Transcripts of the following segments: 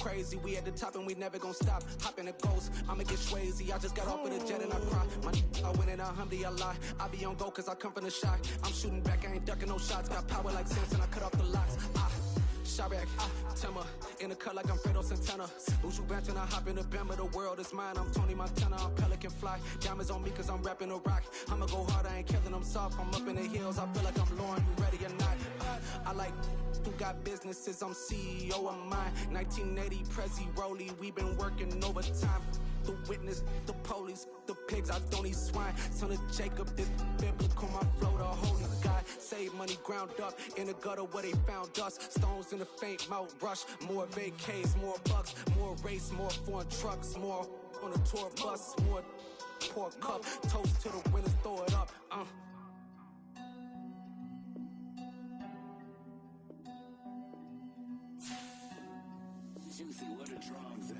crazy. We at the top and we never gon' stop. Hop in a ghost, I'ma get swayzy. I just got off with a jet and I cry. My I win in a Humvee, I lie. I be on go cause I come from the shot. I'm shooting back, I ain't ducking no shots. Got power like Samson, I cut off the locks. Chirac, Timmer, in the cut like I'm Fredo Santana. Lose you bench and I hop in the Bama, the world is mine. I'm Tony Montana, I'm Pelican Fly. Diamonds on me cause I'm rapping a rock. I'ma go hard, I ain't killing them soft. I'm up in the hills, I feel like I'm Lauren, you ready or not? I like who got businesses, I'm CEO of mine. 1980 Prezi Rolly, we been working overtime. The witness, the police, the pigs, I don't eat swine. Son of Jacob, this biblical, my flow, the holy God. Save money ground up in the gutter where they found us. Stones in the faint mouth rush. More vacays, more bucks, more race, more foreign trucks, more on a tour bus, more pour cup. Toast to the winners, throw it up. Juicy, what a drums at?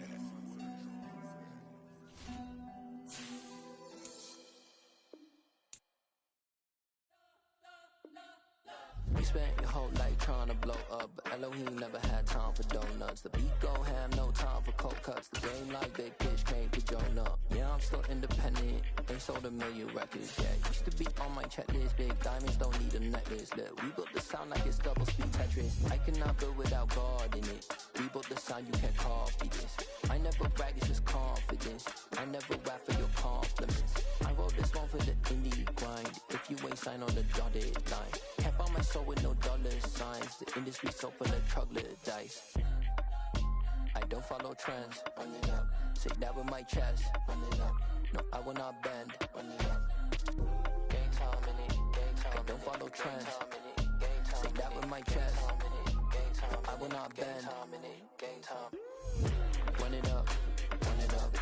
We spent your whole life trying to blow up, but Elohim never had time for donuts. The beat gon' have no time for cold cuts. The game like Big Pitch came to join up. Yeah, I'm still independent, ain't sold a million records yet. Used to be on my checklist, big diamonds don't need a necklace. Look, we built the sound like it's double speed Tetris. I cannot build without God in it. We built the sound, you can't copy this. I never brag, it's just confidence. I never rap for your compliments. I wrote this one for the indie grind. If you ain't signed on the dotted line, can't buy my soul with no dollar signs. The industry so full of troglodytes. I don't follow trends. Run it up. Say that with my chest. Run it up. No, I will not bend. Run it up. Gang time in it. Gang time. I don't follow trends. Say that with my chest. I will not bend. Gang time. Run it up. Run it up.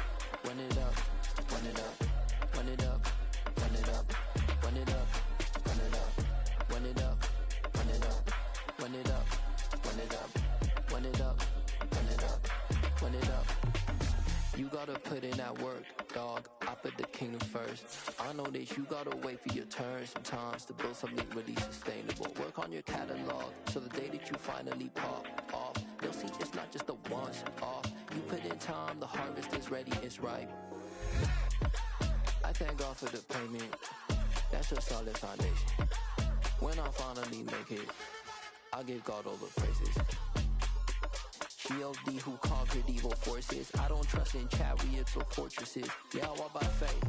Run it up. Run it up. Run it up. Run it up. Run it up. Run it up. Run it up. Run it up. Run it up. Run it up. Run it up. Run it up. Run it up. You gotta put in that work, dog. I put the kingdom first. I know that you gotta wait for your turn sometimes to build something really sustainable. Work on your catalog so the day that you finally pop off, you'll see it's not just a once off. You put in time, the harvest is ready, it's ripe. I thank God for the payment. That's a solid foundation. When I finally make it, I'll give God all the praises. G.O.D. who conquered evil forces. I don't trust in chariots or fortresses. Yeah, I walk by faith.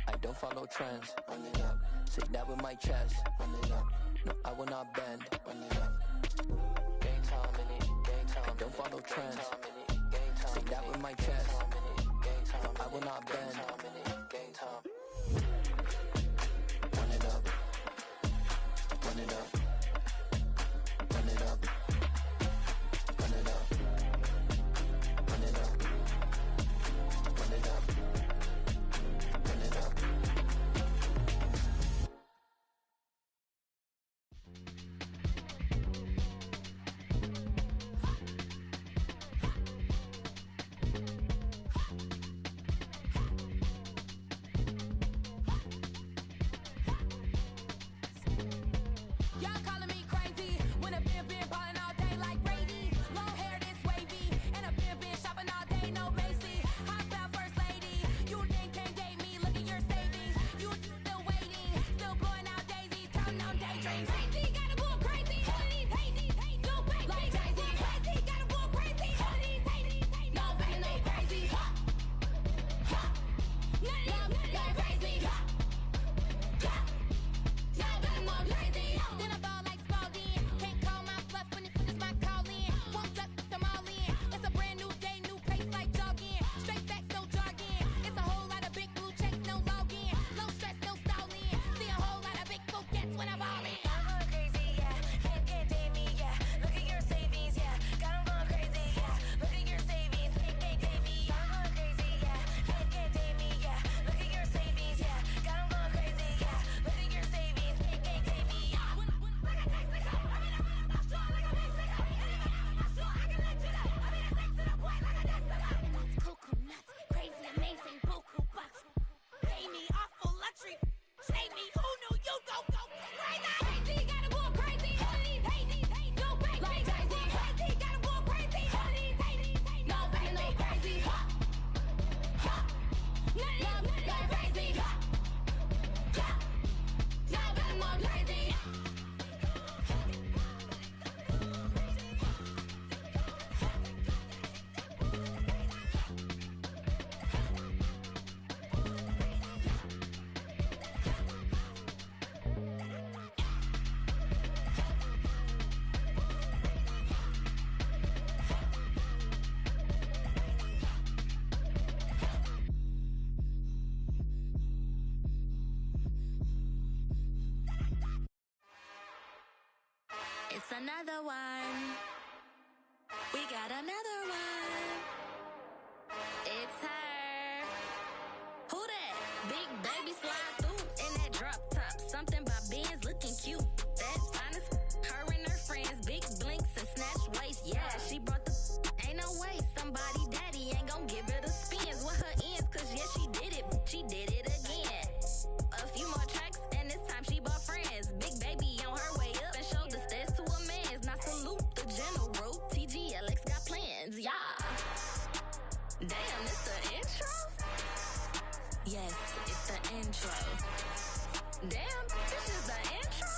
I don't follow trends. Run it up. Say that with my chest. Run it up. No, I will not bend. Run it up. Gang time in it. Gang time. I don't follow trends. Say that with my chest. I will not bend. Gang time. Run it up. Run it up. Run it up. Run it up. Run it up. Run it up. Run it up. Y'all It's another one. We got another one. It's her. Who that? Big baby slide through in that drop top. Something by Benz looking cute. That's honest. Her and her friends, big blinks and snatch waist. Yeah, she brought the. Ain't no way somebody daddy ain't gon' give her the spins with her ends. Cause yeah, she did it. She did it again. A few more tracks and this time she bought friends. Big baby on her way up and showed the stairs to a man's. Now salute the general. TGLX got plans. Yeah. Damn, it's the intro? Yes, it's the intro. Damn, this is the intro?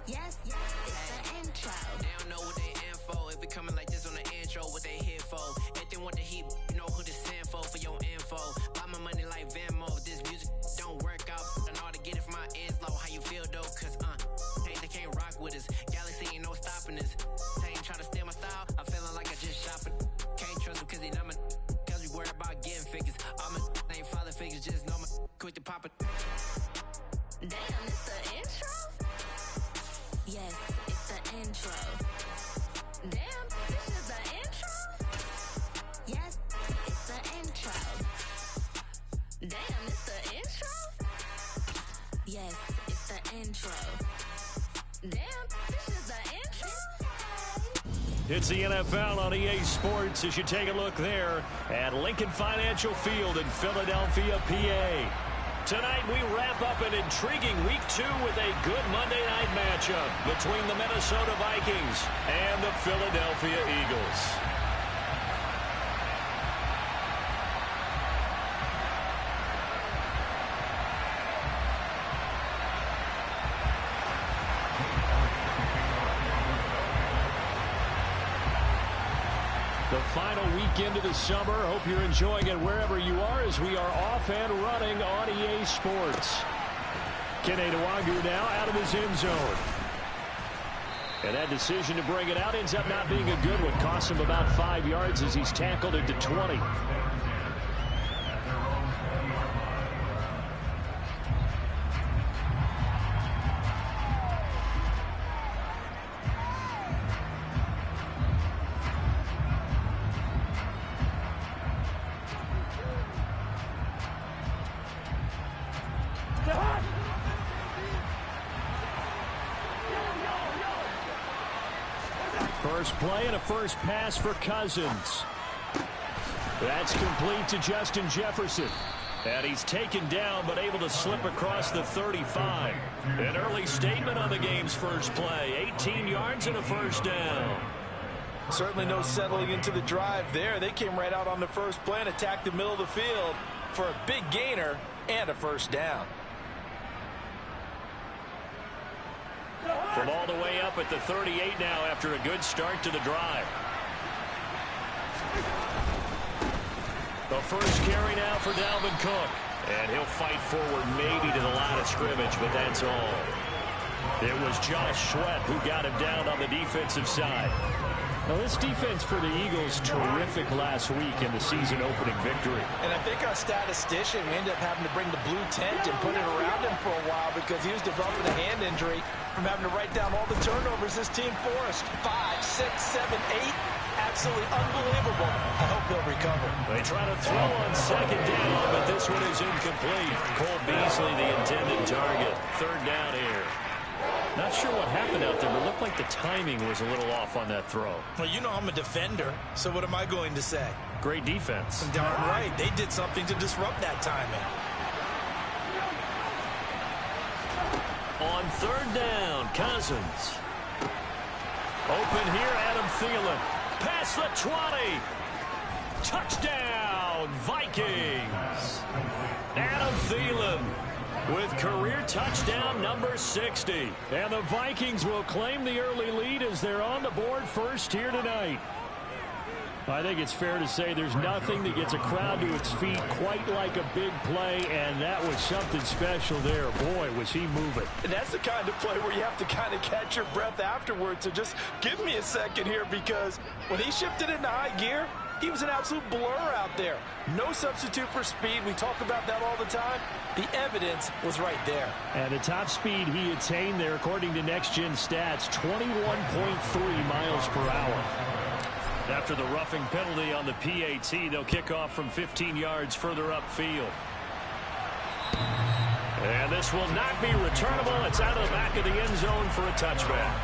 Yes, it's the intro. They don't know what they in for. If we coming like this on the intro, what they here for? If they want the heat, you know who to send for your info. Buy my money like Venmo. If this music don't work out, I know how to get it from my ends low. How you feel though? Cause hey, they can't rock with us. Galaxy ain't no stopping this. They ain't trying to steal my style. I'm feeling like I just shopping. Can't trust them cause they not my. Cause we worried about getting figures. All my ain't father figures, just know my quick to pop it. Damn, it's the intro? Yes, it's the intro. Damn, this is the intro? Yes, it's the intro. Damn, it's the intro? Yes, it's the intro. Damn, this is the intro? It's the NFL on EA Sports as you take a look there at Lincoln Financial Field in Philadelphia, PA. Tonight we wrap up an intriguing Week 2 with a good Monday night matchup between the Minnesota Vikings and the Philadelphia Eagles. The final weekend of the summer. Hope you're enjoying it wherever you are as we are off and running on EA Sports. Kene Nwangu now out of his end zone. And that decision to bring it out ends up not being a good one. Costs him about 5 yards as he's tackled into 20. First play and a first pass for Cousins. That's complete to Justin Jefferson. And he's taken down but able to slip across the 35. An early statement on the game's first play. 18 yards and a first down. Certainly no settling into the drive there. They came right out on the first play and attacked the middle of the field for a big gainer and a first down. From all the way up at the 38 now after a good start to the drive. The first carry now for Dalvin Cook. And he'll fight forward maybe to the line of scrimmage, but that's all. It was Josh Sweat who got him down on the defensive side. Now, this defense for the Eagles, terrific last week in the season-opening victory. And I think our statistician, we ended up having to bring the blue tent and put it around him for a while because he was developing a hand injury from having to write down all the turnovers this team forced. 5, 6, 7, 8. Absolutely unbelievable. I hope he'll recover. They try to throw on second down, but this one is incomplete. Cole Beasley, the intended target. Third down here. Not sure what happened out there, but it looked like the timing was a little off on that throw. Well, you know I'm a defender, so what am I going to say? Great defense. Darn right. They did something to disrupt that timing. On third down, Cousins. Open here, Adam Thielen. Past the 20. Touchdown, Vikings. Adam Thielen with career touchdown number 60. And the Vikings will claim the early lead as they're on the board first here tonight. I think it's fair to say there's nothing that gets a crowd to its feet quite like a big play, and that was something special there. Boy, was he moving. And that's the kind of play where you have to kind of catch your breath afterwards. So just give me a second here, because when he shifted into high gear, He was an absolute blur out there. No substitute for speed. We talk about that all the time. The evidence was right there. And the top speed he attained there, according to Next Gen Stats, 21.3 miles per hour. After the roughing penalty on the PAT, they'll kick off from 15 yards further upfield. And this will not be returnable. It's out of the back of the end zone for a touchback.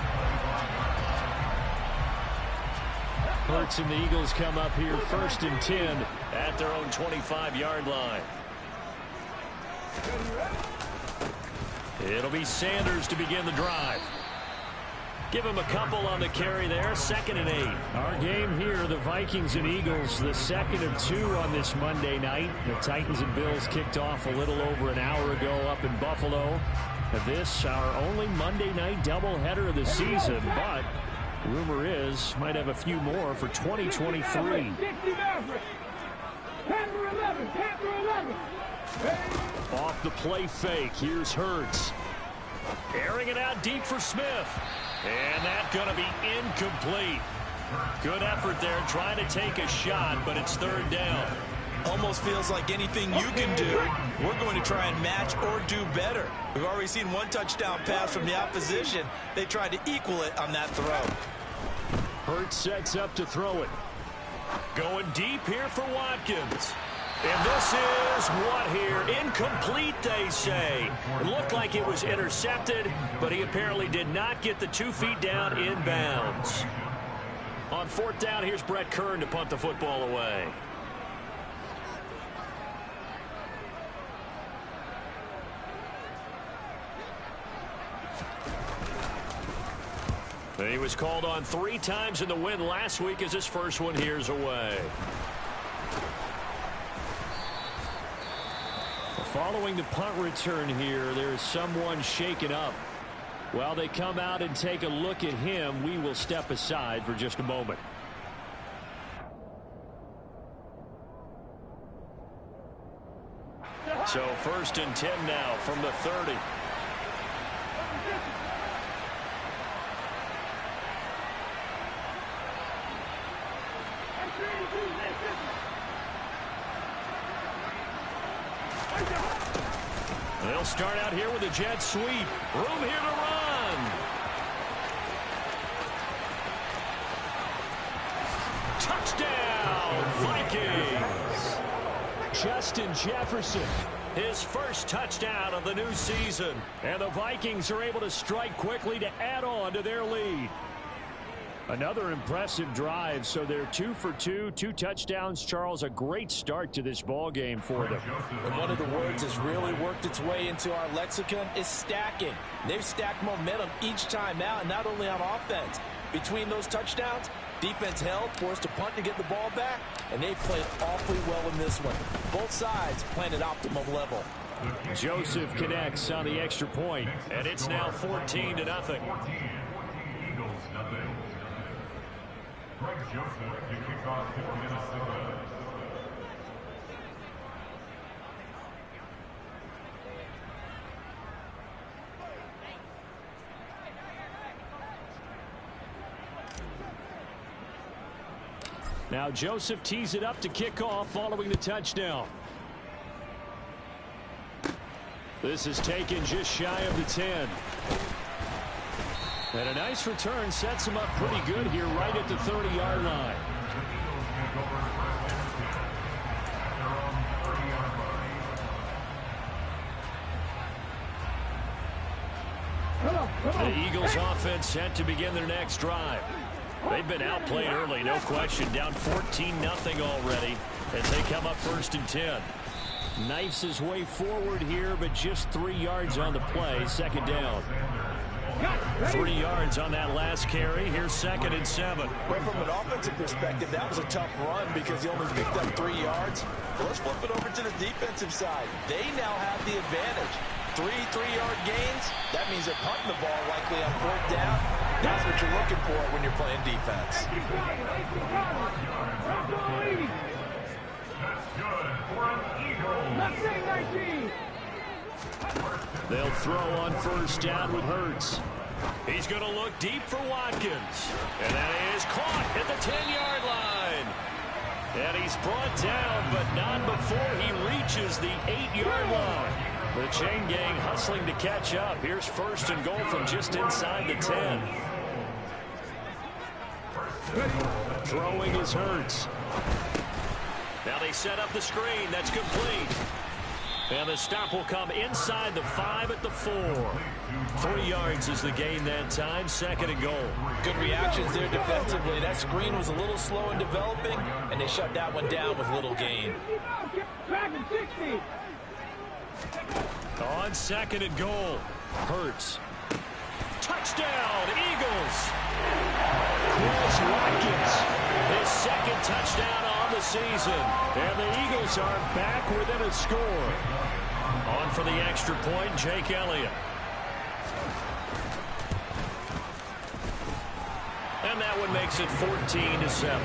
Hurts and the Eagles come up here 1st and 10 at their own 25-yard line. It'll be Sanders to begin the drive. Give him a couple on the carry there. 2nd and 8. Our game here, the Vikings and Eagles, the second of 2 on this Monday night. The Titans and Bills kicked off a little over an hour ago up in Buffalo. This, our only Monday night doubleheader of the season, but rumor is might have a few more for 2023. Off the play fake, here's Hurts. Airing it out deep for Smith. And that's going to be incomplete. Good effort there, trying to take a shot, but it's 3rd down. Almost feels like anything you can do, we're going to try and match or do better. We've already seen 1 touchdown pass from the opposition. They tried to equal it on that throw. Hurts sets up to throw it. Going deep here for Watkins. And this is what here? Incomplete, they say. It looked like it was intercepted, but he apparently did not get the 2 feet down in bounds. On 4th down, here's Brett Kern to punt the football away. He was called on 3 times in the win last week as his first one here's away. Following the punt return here, there's someone shaken up. While they come out and take a look at him, we will step aside for just a moment. So 1st and 10 now from the 30. They'll start out here with a jet sweep. Room here to run. Touchdown, Vikings. Justin Jefferson, his first touchdown of the new season. And the Vikings are able to strike quickly to add on to their lead. Another impressive drive, so they're 2 for 2, 2 touchdowns. Charles, a great start to this ball game for them. And one of the words that's really worked its way into our lexicon is stacking. They've stacked momentum each time out, and not only on offense. Between those touchdowns, defense held, forced to punt to get the ball back, and they played awfully well in this one. Both sides playing at optimum level. Joseph connects on the extra point, and it's now 14-0. Greg Joseph to kick off for Minnesota. Now Joseph tees it up to kick off following the touchdown. This is taken just shy of the 10. And a nice return sets him up pretty good here right at the 30-yard line. The Eagles offense set to begin their next drive. They've been outplayed early, no question, down 14-0 already as they come up 1st and 10. Knifes his way forward here, but just 3 yards on the play, 2nd down. 3 yards on that last carry. Here's 2nd and 7. Well, from an offensive perspective, that was a tough run because he only picked up 3 yards. Let's flip it over to the defensive side. They now have the advantage. 3 3-yard gains. That means they're punting the ball likely on 4th down. That's what you're looking for when you're playing defense. That's good for an Eagle. They'll throw on 1st down with Hurts. He's going to look deep for Watkins. And that is caught at the 10-yard line. And he's brought down, but not before he reaches the 8-yard line. The chain gang hustling to catch up. Here's first and goal from just inside the 10. Throwing is Hurts. Now they set up the screen. That's complete. And the stop will come inside the 5 at the 4. 3 yards is the gain that time. Second and goal. Good reactions there defensively. That screen was a little slow in developing, and they shut that one down with little gain. On second and goal, Hurts. Touchdown, Eagles. Chris Watkins, his second touchdown on the season. And the Eagles are back within a score. On for the extra point, Jake Elliott. And that one makes it 14-7.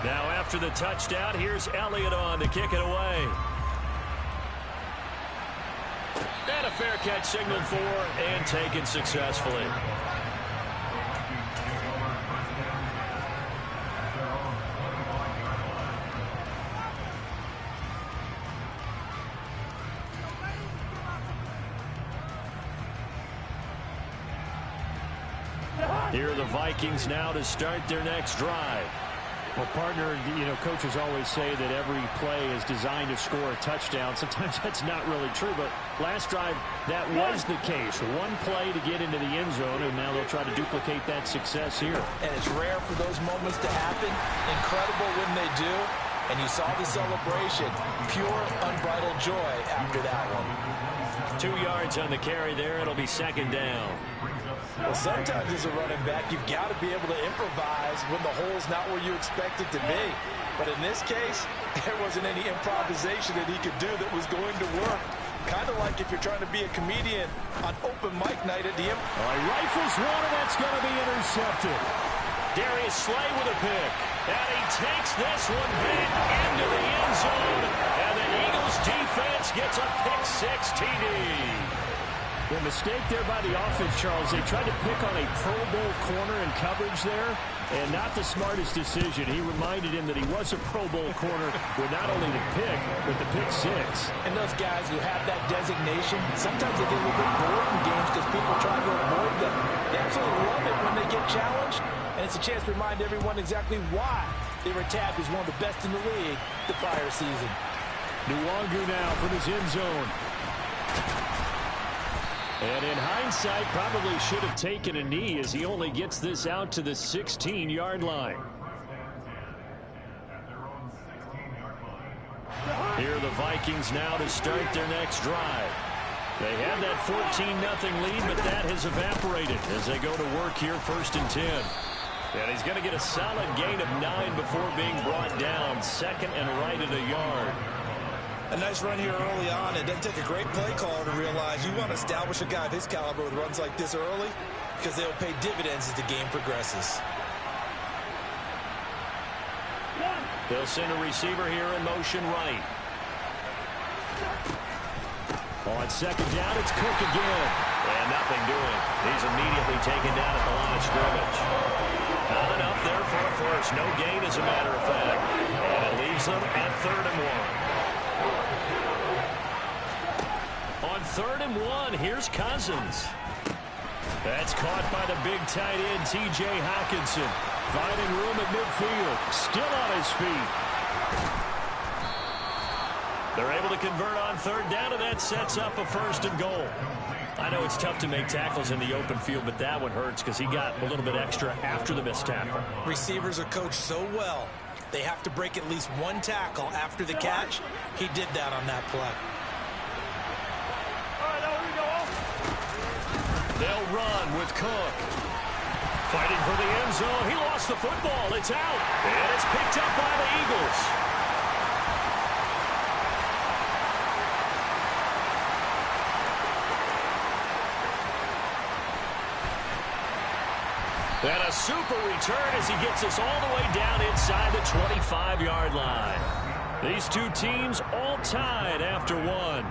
Now after the touchdown, here's Elliott on to kick it away. And a fair catch signaled for and taken successfully. Here are the Vikings now to start their next drive. Well, partner, coaches always say that every play is designed to score a touchdown. Sometimes that's not really true, but last drive, that was the case. One play to get into the end zone, and now they'll try to duplicate that success here. And it's rare for those moments to happen. Incredible when they do. And you saw the celebration. Pure, unbridled joy after that one. 2 yards on the carry there. It'll be second down. Well, sometimes as a running back, you've got to be able to improvise when the hole's not where you expect it to be. But in this case, there wasn't any improvisation that he could do that was going to work. Kind of like if you're trying to be a comedian on open mic night at the end. Rifles one, and that's going to be intercepted. Darius Slay with a pick. And he takes this one back into the end zone. And the Eagles defense gets a pick-6 TD. The mistake there by the offense, Charles. They tried to pick on a Pro Bowl corner in coverage there, and not the smartest decision. He reminded him that he was a Pro Bowl corner with not only the pick, but the pick-6. And those guys who have that designation, sometimes they get a little bit bored in games because people try to avoid them. They absolutely love it when they get challenged, and it's a chance to remind everyone exactly why they were tabbed as one of the best in the league the prior season. Nwangu now from his end zone. And in hindsight, probably should have taken a knee as he only gets this out to the 16-yard line. Here are the Vikings now to start their next drive. They had that 14-0 lead, but that has evaporated as they go to work here first and 10. And he's going to get a solid gain of 9 before being brought down. Second and right at a yard. A nice run here early on. It doesn't take a great play caller to realize you want to establish a guy of his caliber with runs like this early because they'll pay dividends as the game progresses. They'll send a receiver here in motion right. On second down, it's Cook again. And nothing doing. He's immediately taken down at the line of scrimmage. Not enough there for a first. No gain, as a matter of fact. And it leaves them at 3rd and 1. On 3rd and 1, here's Cousins. That's caught by the big tight end, T.J. Hockenson. Finding room at midfield. Still on his feet. They're able to convert on 3rd down, and that sets up a 1st and goal. I know it's tough to make tackles in the open field, but that one hurts because he got a little bit extra after the missed tackle. Receivers are coached so well. They have to break at least one tackle after the catch. He did that on that play. They'll run with Cook. Fighting for the end zone. He lost the football. It's out. And it's picked up by the Eagles. And a super return as he gets us all the way down inside the 25-yard line. These two teams all tied after one.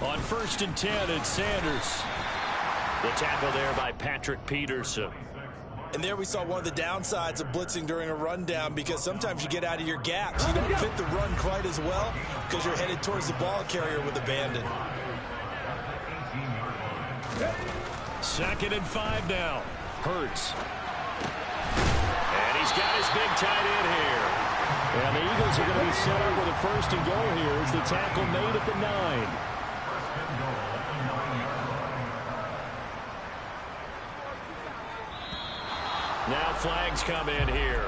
On 1st and 10, it's Sanders. The tackle there by Patrick Peterson. And there we saw one of the downsides of blitzing during a rundown, because sometimes you get out of your gaps. You don't fit the run quite as well because you're headed towards the ball carrier with abandon. 2nd and 5 now. Hurts. And he's got his big tight end here. And the Eagles are going to be set up with a 1st and goal here as the tackle made at the 9. Now flags come in here.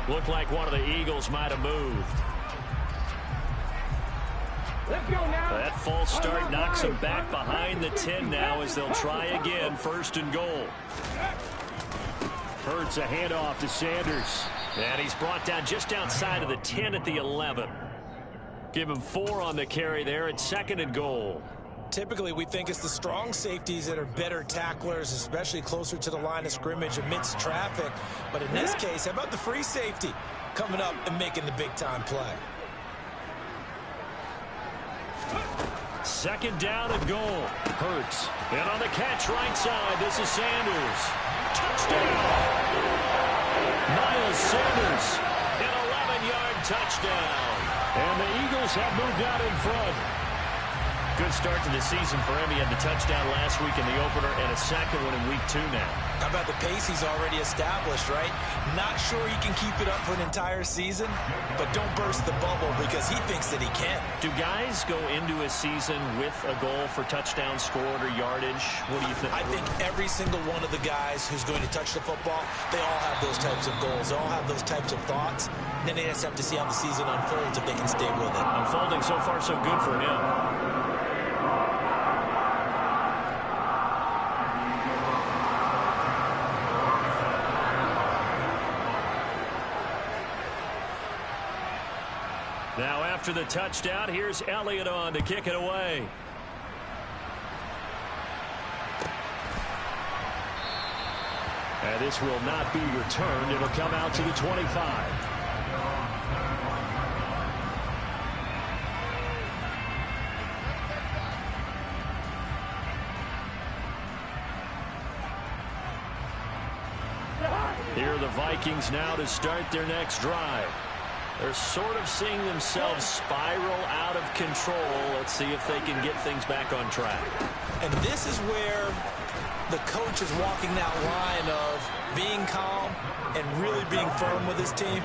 Looked like one of the Eagles might have moved. Let's go now. That false start knocks them back behind the 10 now as they'll try again. 1st and goal. Hurts a handoff to Sanders. And he's brought down just outside of the 10 at the 11. Give him 4 on the carry there at 2nd and goal. Typically, we think it's the strong safeties that are better tacklers, especially closer to the line of scrimmage amidst traffic. But in this case, how about the free safety coming up and making the big-time play? 2nd down and goal. Hurts. And on the catch right side, this is Sanders. Touchdown! Miles Sanders, an 11-yard touchdown. And the Eagles have moved out in front. Good start to the season for him. He had the touchdown last week in the opener and a 2nd one in week 2 now. How about the pace he's already established, right? Not sure he can keep it up for an entire season, but don't burst the bubble because he thinks that he can. Do guys go into a season with a goal for touchdown scored or yardage? What do you think? I think every single one of the guys who's going to touch the football, they all have those types of goals. They all have those types of thoughts. And then they just have to see how the season unfolds if they can stay with it. Unfolding so far so good for him. Now after the touchdown, here's Elliott on to kick it away. And this will not be returned. It'll come out to the 25. Here are the Vikings now to start their next drive. They're sort of seeing themselves spiral out of control. Let's see if they can get things back on track. And this is where the coach is walking that line of being calm and really being firm with his team.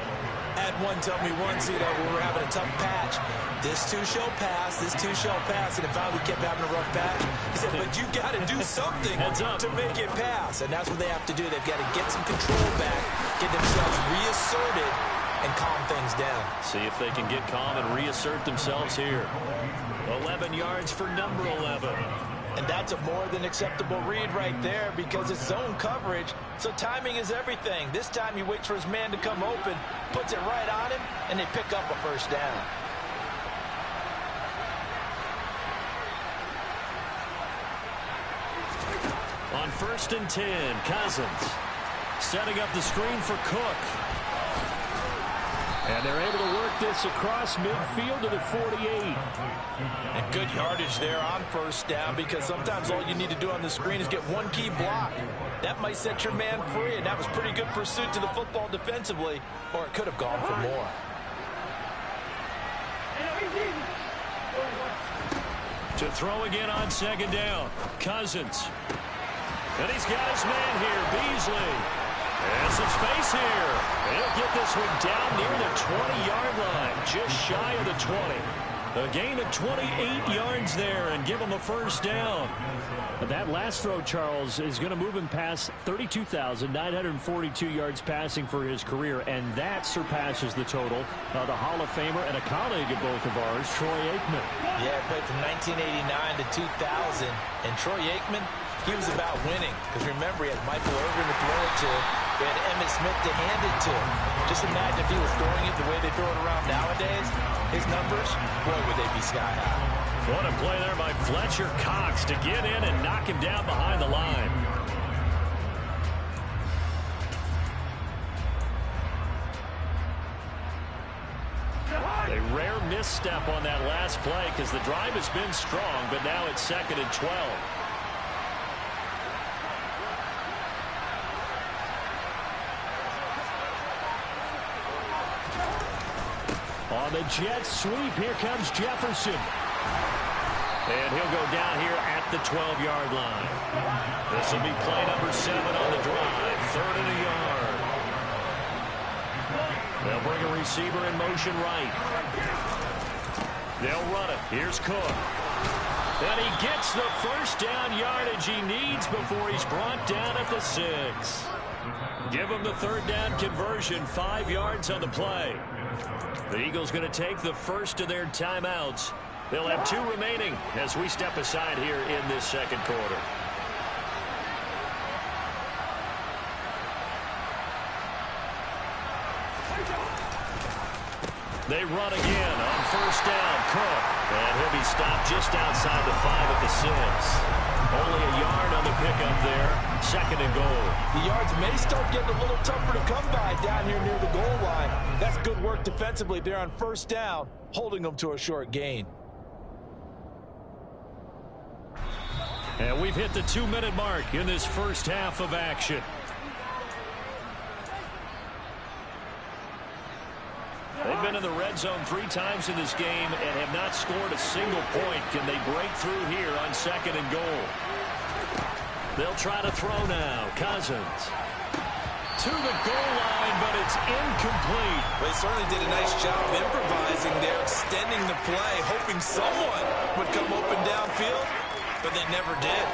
Had one tell me once, when we were having a tough patch, this too shall pass, this too shall pass, and if I kept having a rough patch, he said, but you got to do something to make it pass, and that's what they have to do. They've got to get some control back, get themselves reasserted, and calm things down. See if they can get calm and reassert themselves here. 11 yards for number 11. And that's a more than acceptable read right there because it's zone coverage, so timing is everything. This time he waits for his man to come open, puts it right on him, and they pick up a 1st down. On 1st and 10, Cousins setting up the screen for Cook. And they're able to work this across midfield to the 48. And good yardage there on 1st down because sometimes all you need to do on the screen is get one key block. That might set your man free, and that was pretty good pursuit to the football defensively, or it could have gone for more. To throw again on 2nd down, Cousins. And he's got his man here, Beasley. And some space here. And he'll get this one down near the 20-yard line, just shy of the 20. A gain of 28 yards there and give him a first down. That last throw, Charles, is going to move him past 32,942 yards passing for his career, and that surpasses the total of the Hall of Famer and a colleague of both of ours, Troy Aikman. Yeah, he played from 1989 to 2000, and Troy Aikman, he was about winning. Because remember, he had Michael Irvin to throw it to. He had Emmitt Smith to hand it to. Just imagine if he was throwing it the way they throw it around nowadays. His numbers, boy, would they be sky high. What a play there by Fletcher Cox to get in and knock him down behind the line. A rare misstep on that last play because the drive has been strong, but now it's 2nd and 12. On the jet sweep, here comes Jefferson. And he'll go down here at the 12-yard line. This will be play number 7 on the drive. 3rd and a yard. They'll bring a receiver in motion right. They'll run it. Here's Cook. And he gets the first down yardage he needs before he's brought down at the 6. Give him the 3rd down conversion. 5 yards on the play. The Eagles going to take the first of their timeouts. They'll have 2 remaining as we step aside here in this 2nd quarter. They run again on 1st down. Cook. And he'll be stopped just outside the 5 at the 6. Only a yard on the pickup there. 2nd and goal. The yards may start getting a little tougher to come by down here near the goal line. That's good work defensively there on 1st down, holding them to a short gain. And we've hit the 2-minute mark in this first half of action. They've been in the red zone 3 times in this game and have not scored a single point. Can they break through here on 2nd and goal? They'll try to throw now. Cousins to the goal line, but it's incomplete. Well, they certainly did a nice job improvising there, extending the play, hoping someone would come open downfield, but they never did.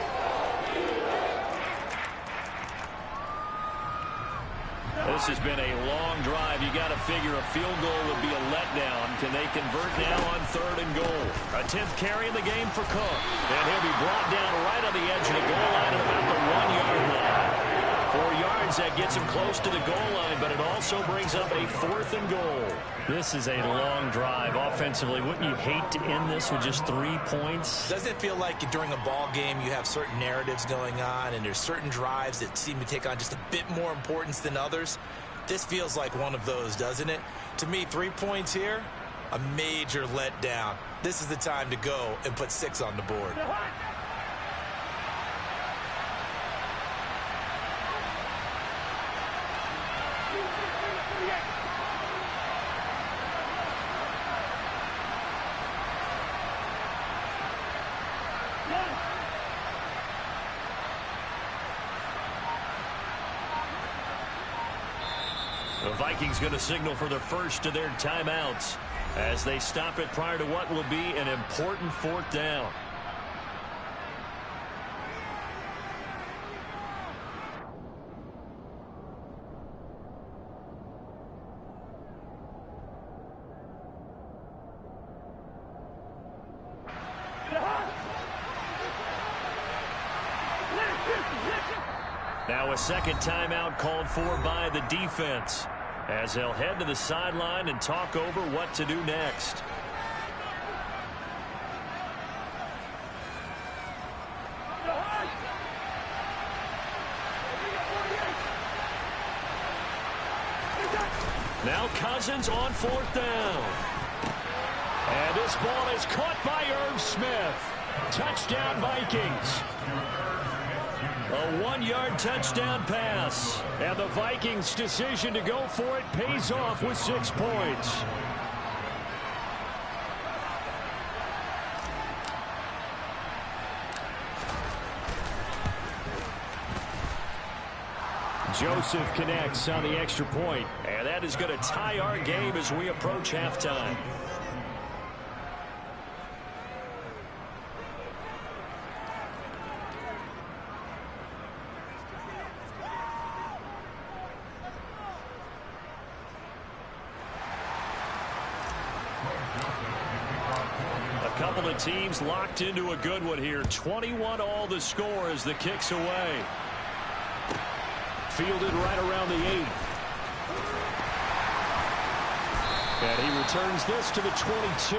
This has been a long drive. You got to figure a field goal would be a letdown. Can they convert now on 3rd and goal? A 10th carry in the game for Cook. And he'll be brought down right on the edge of the goal line at about the 1-yard line. 4 yards, that gets him close to the goal line, but it also brings up a 4th and goal. This is a long drive offensively. Wouldn't you hate to end this with just 3 points? Doesn't it feel like during a ball game you have certain narratives going on and there's certain drives that seem to take on just a bit more importance than others? This feels like one of those, doesn't it? To me, 3 points here, a major letdown. This is the time to go and put 6 on the board. The Vikings going to signal for the first of their timeouts as they stop it prior to what will be an important 4th down. Now a 2nd timeout called for by the defense as they'll head to the sideline and talk over what to do next. Now Cousins on 4th down. And this ball is caught by Irv Smith. Touchdown Vikings. A 1-yard touchdown pass. And the Vikings' decision to go for it pays off with 6 points. Joseph connects on the extra point. And that is going to tie our game as we approach halftime. A couple of teams locked into a good one here. 21 all the score as the kick's away. Fielded right around the 8. And he returns this to the 22.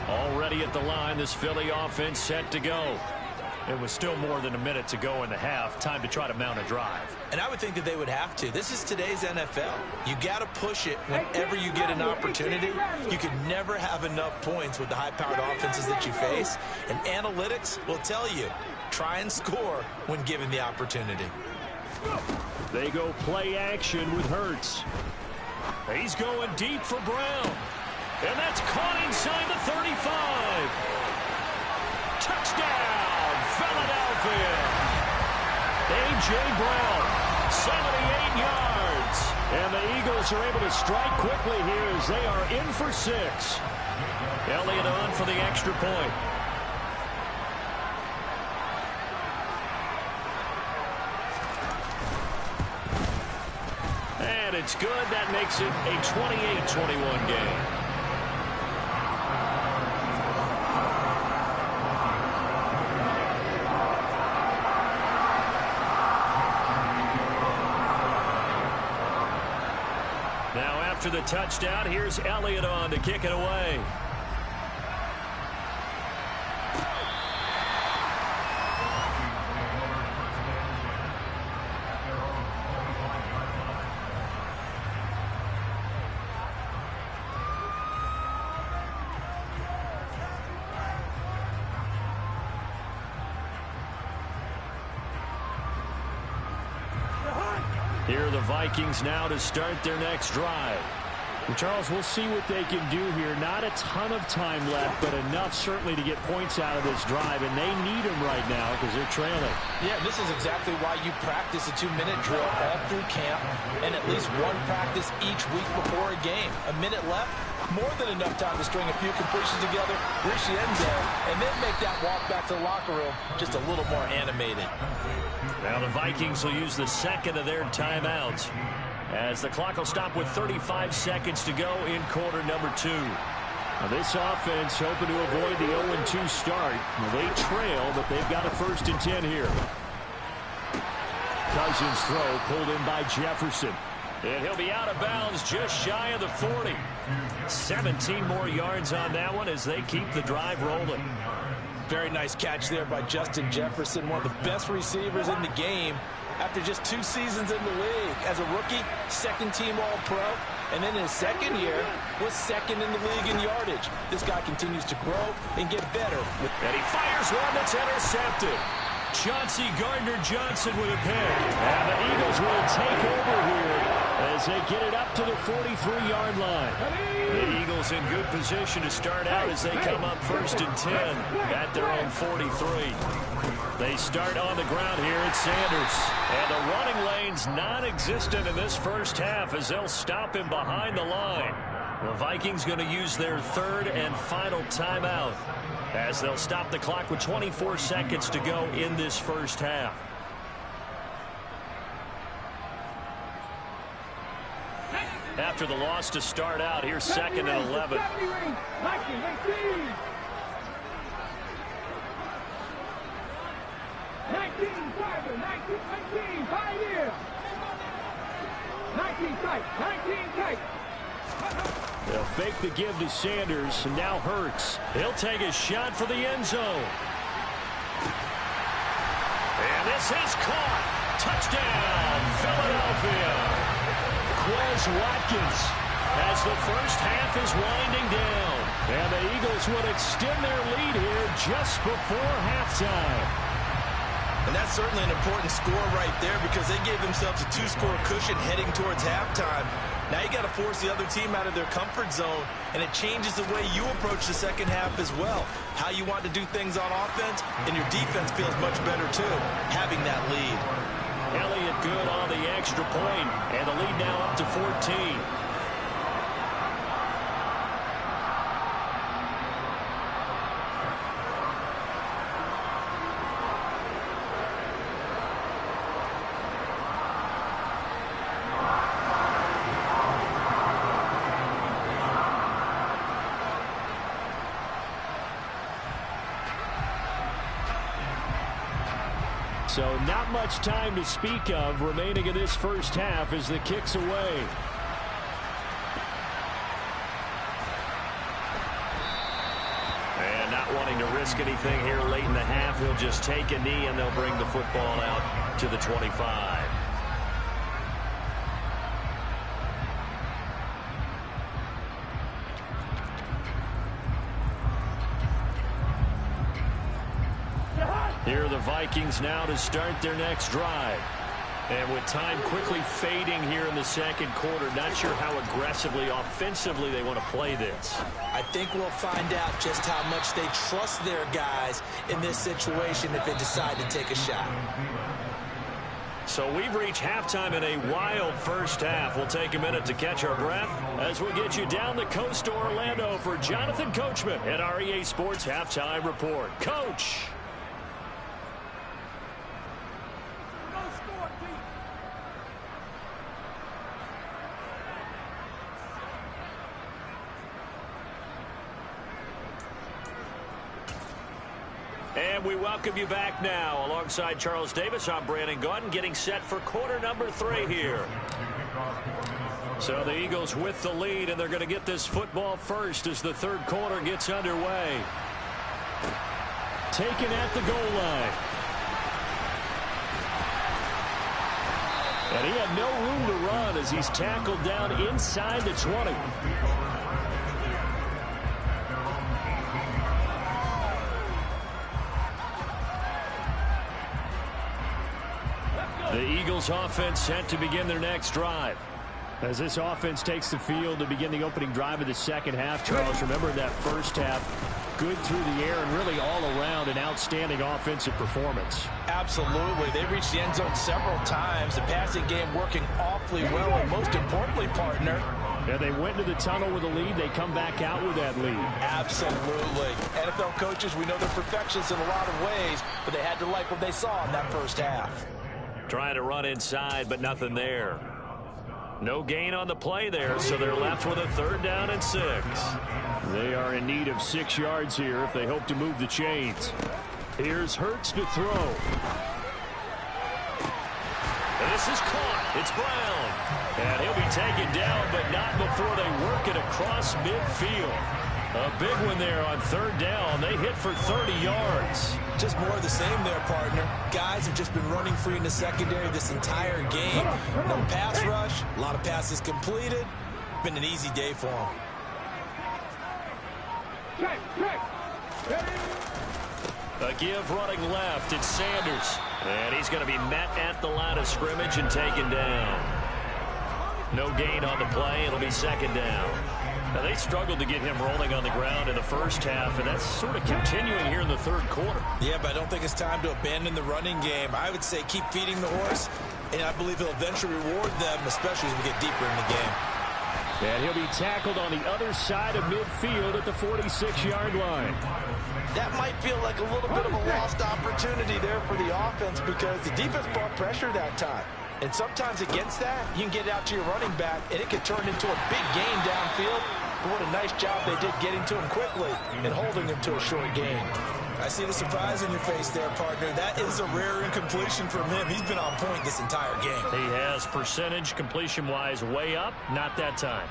Already at the line, this Philly offense set to go. It was still more than a minute to go in the half. Time to try to mount a drive. And I would think that they would have to. This is today's NFL. You got to push it whenever you get an opportunity. You can never have enough points with the high-powered offenses that you face. And analytics will tell you, try and score when given the opportunity. They go play action with Hurts. He's going deep for Brown. And that's caught inside the 35. Touchdown, Philadelphia. A.J. Brown, 78 yards. And the Eagles are able to strike quickly here as they are in for 6. Elliott on for the extra point. And it's good. That makes it a 28-21 game. After the touchdown, here's Elliott on to kick it away. Here are the Vikings now to start their next drive. Well, Charles, we'll see what they can do here. Not a ton of time left, but enough certainly to get points out of this drive, and they need them right now because they're trailing. Yeah, this is exactly why you practice a 2-minute drill all through camp and at least one practice each week before a game. A minute left, more than enough time to string a few completions together, reach the end zone, and then make that walk back to the locker room just a little more animated. Now the Vikings will use the second of their timeouts as the clock will stop with 35 seconds to go in quarter number 2. Now this offense hoping to avoid the 0-2 start. Now they trail, but they've got a 1st and 10 here. Cousins throw pulled in by Jefferson. And he'll be out of bounds just shy of the 40. 17 more yards on that one as they keep the drive rolling. Very nice catch there by Justin Jefferson, one of the best receivers in the game after just 2 seasons in the league. As a rookie, 2nd-team All-Pro, and then in his 2nd year was 2nd in the league in yardage. This guy continues to grow and get better. And he fires one that's intercepted. Chauncey Gardner-Johnson with a pick. And the Eagles will take over here as they get it up to the 43-yard line. The Eagles in good position to start out as they come up 1st and 10 at their own 43. They start on the ground here at Sanders. And the running lane's non-existent in this first half as they'll stop him behind the line. The Vikings going to use their 3rd and final timeout as they'll stop the clock with 24 seconds to go in this first half. After the loss to start out, here's 2nd and 11. They'll fake the give to Sanders, and now Hurts. He'll take a shot for the end zone. And this is caught. Touchdown, Philadelphia. Quez Watkins as the first half is winding down. And the Eagles would extend their lead here just before halftime. And that's certainly an important score right there because they gave themselves a 2-score cushion heading towards halftime. Now you got to force the other team out of their comfort zone, and it changes the way you approach the second half as well. How you want to do things on offense, and your defense feels much better too, having that lead. Elliott good on the extra point, and the lead now up to 14. So not much time to speak of remaining in this first half as the kick's away. And not wanting to risk anything here late in the half, he'll just take a knee and they'll bring the football out to the 25. Here are the Vikings now to start their next drive. And with time quickly fading here in the second quarter, not sure how aggressively, offensively they want to play this. I think we'll find out just how much they trust their guys in this situation if they decide to take a shot. So we've reached halftime in a wild first half. We'll take a minute to catch our breath as we get you down the coast to Orlando for Jonathan Coachman at our EA Sports Halftime Report. Coach! And we welcome you back now. Alongside Charles Davis, I'm Brandon Gaudin, getting set for quarter number 3 here. So the Eagles with the lead, and they're going to get this football first as the third quarter gets underway. Taken at the goal line. And he had no room to run as he's tackled down inside the 20. The Eagles offense set to begin their next drive. As this offense takes the field to begin the opening drive of the second half, Charles, remember that first half, good through the air and really all around an outstanding offensive performance. Absolutely. They reached the end zone several times. The passing game working awfully well, and most importantly, partner, yeah, they went to the tunnel with a lead. They come back out with that lead. Absolutely. NFL coaches, we know they're perfectionists in a lot of ways, but they had to like what they saw in that first half. Trying to run inside, but nothing there. No gain on the play there, so they're left with a 3rd down and 6. They are in need of 6 yards here if they hope to move the chains. Here's Hurts to throw. And this is caught. It's Brown. And he'll be taken down, but not before they work it across midfield. A big one there on 3rd down. They hit for 30 yards. Just more of the same there, partner. Guys have just been running free in the secondary this entire game. No pass rush. A lot of passes completed. Been an easy day for them. A give running left. It's Sanders. And he's going to be met at the line of scrimmage and taken down. No gain on the play. It'll be 2nd down. Now, they struggled to get him rolling on the ground in the first half, and that's sort of continuing here in the 3rd quarter. Yeah, but I don't think it's time to abandon the running game. I would say keep feeding the horse, and I believe he'll eventually reward them, especially as we get deeper in the game. And he'll be tackled on the other side of midfield at the 46-yard line. That might feel like a little bit of a lost opportunity there for the offense because the defense brought pressure that time. And sometimes against that, you can get it out to your running back, and it can turn into a big gain downfield. But what a nice job they did getting to him quickly and holding him to a short gain. I see the surprise in your face there, partner. That is a rare incompletion from him. He's been on point this entire game. He has percentage completion-wise way up, not that time.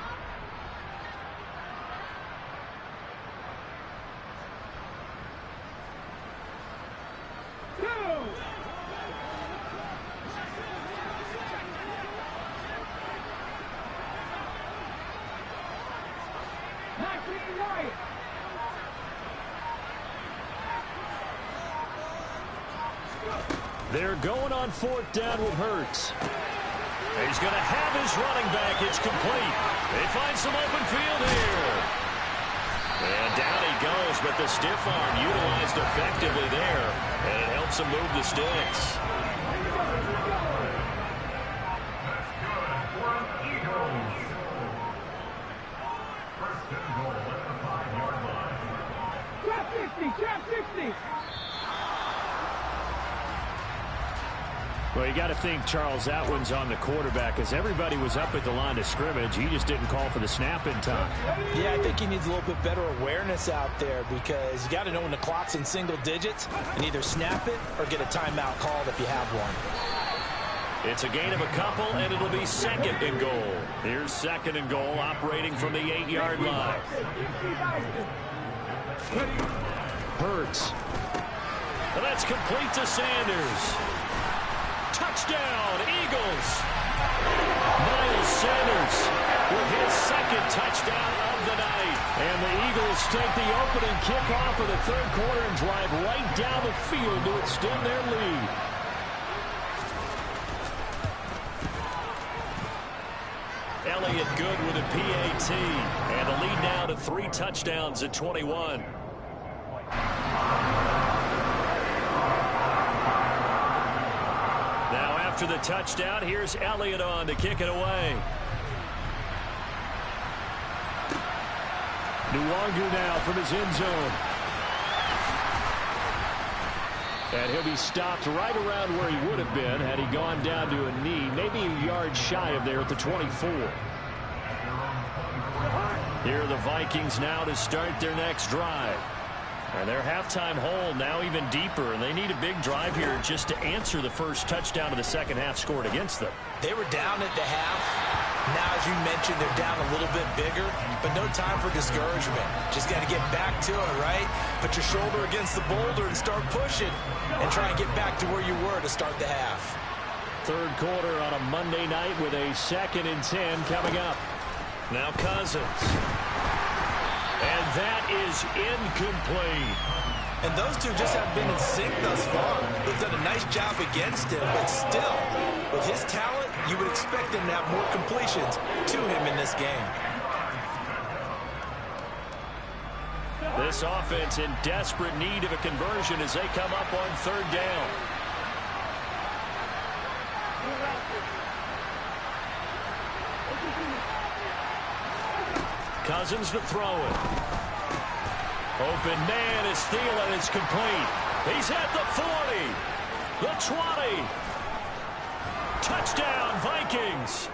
They're going on 4th down with Hurts. He's going to have his running back. It's complete. They find some open field here. And down he goes, but the stiff arm utilized effectively there, and it helps him move the sticks. Trap 60. Well, you got to think Charles that one's on the quarterback as everybody was up at the line of scrimmage. He just didn't call for the snap in time. Yeah, I think he needs a little bit better awareness out there because you got to know when the clock's in single digits and either snap it or get a timeout called if you have one. It's a gain of a couple, and it'll be 2nd and goal. Here's 2nd and goal operating from the 8-yard line. Hurts. And that's complete to Sanders. Touchdown, Eagles. Miles Sanders with his 2nd touchdown of the night. And the Eagles take the opening kickoff of the 3rd quarter and drive right down the field to extend their lead. Elliott good with a PAT. And the lead now to 3 touchdowns at 21. After the touchdown, here's Elliott on to kick it away. Nwangu now from his end zone. And he'll be stopped right around where he would have been had he gone down to a knee, maybe a yard shy of there at the 24. Here are the Vikings now to start their next drive. And their halftime hole now even deeper, and they need a big drive here just to answer the first touchdown of the second half scored against them. They were down at the half. Now, as you mentioned, they're down a little bit bigger, but no time for discouragement. Just got to get back to it, right? Put your shoulder against the boulder and start pushing and try and get back to where you were to start the half. 3rd quarter on a Monday night with a 2nd and 10 coming up. Now Cousins. And that is incomplete. And those two just haven't been in sync thus far. They've done a nice job against him, but still, with his talent, you would expect him to have more completions to him in this game. This offense in desperate need of a conversion as they come up on 3rd down. Cousins to throw it. Open man is Thielen. It's complete. He's at the 40. The 20. Touchdown, Vikings.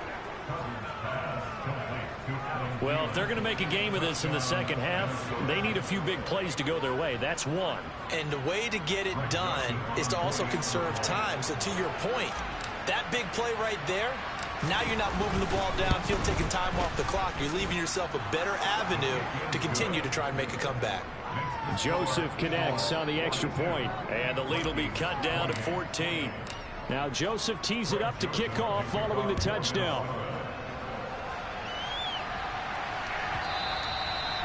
Well, if they're going to make a game of this in the second half, they need a few big plays to go their way. That's one. And the way to get it done is to also conserve time. So to your point, that big play right there, now you're not moving the ball downfield, taking time off the clock. You're leaving yourself a better avenue to continue to try and make a comeback. Joseph connects on the extra point. And the lead will be cut down to 14. Now Joseph tees it up to kick off following the touchdown.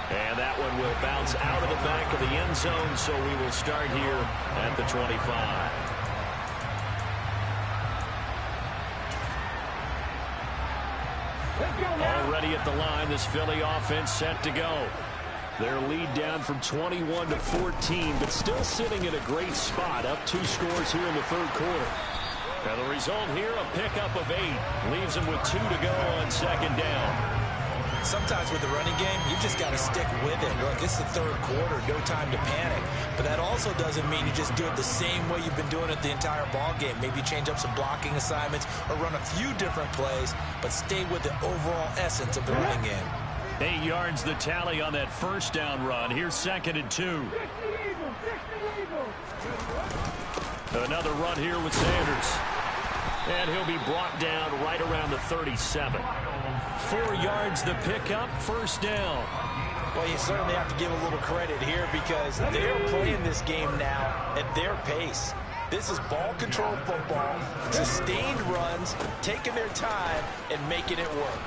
And that one will bounce out of the back of the end zone, so we will start here at the 25. Already at the line, this Philly offense set to go. Their lead down from 21 to 14, but still sitting in a great spot, up 2 scores here in the 3rd quarter. Now the result here, a pickup of 8. Leaves them with 2 to go on 2nd down. Sometimes with the running game, you just got to stick with it. Look, it's the 3rd quarter, no time to panic. But that also doesn't mean you just do it the same way you've been doing it the entire ball game. Maybe change up some blocking assignments or run a few different plays, but stay with the overall essence of the running game. 8 yards the tally on that 1st down run. Here's 2nd and 2. Another run here with Sanders. And he'll be brought down right around the 37. 4 yards the pickup, 1st down. Well, you certainly have to give a little credit here because they're playing this game now at their pace. This is ball control football, sustained runs, taking their time and making it work.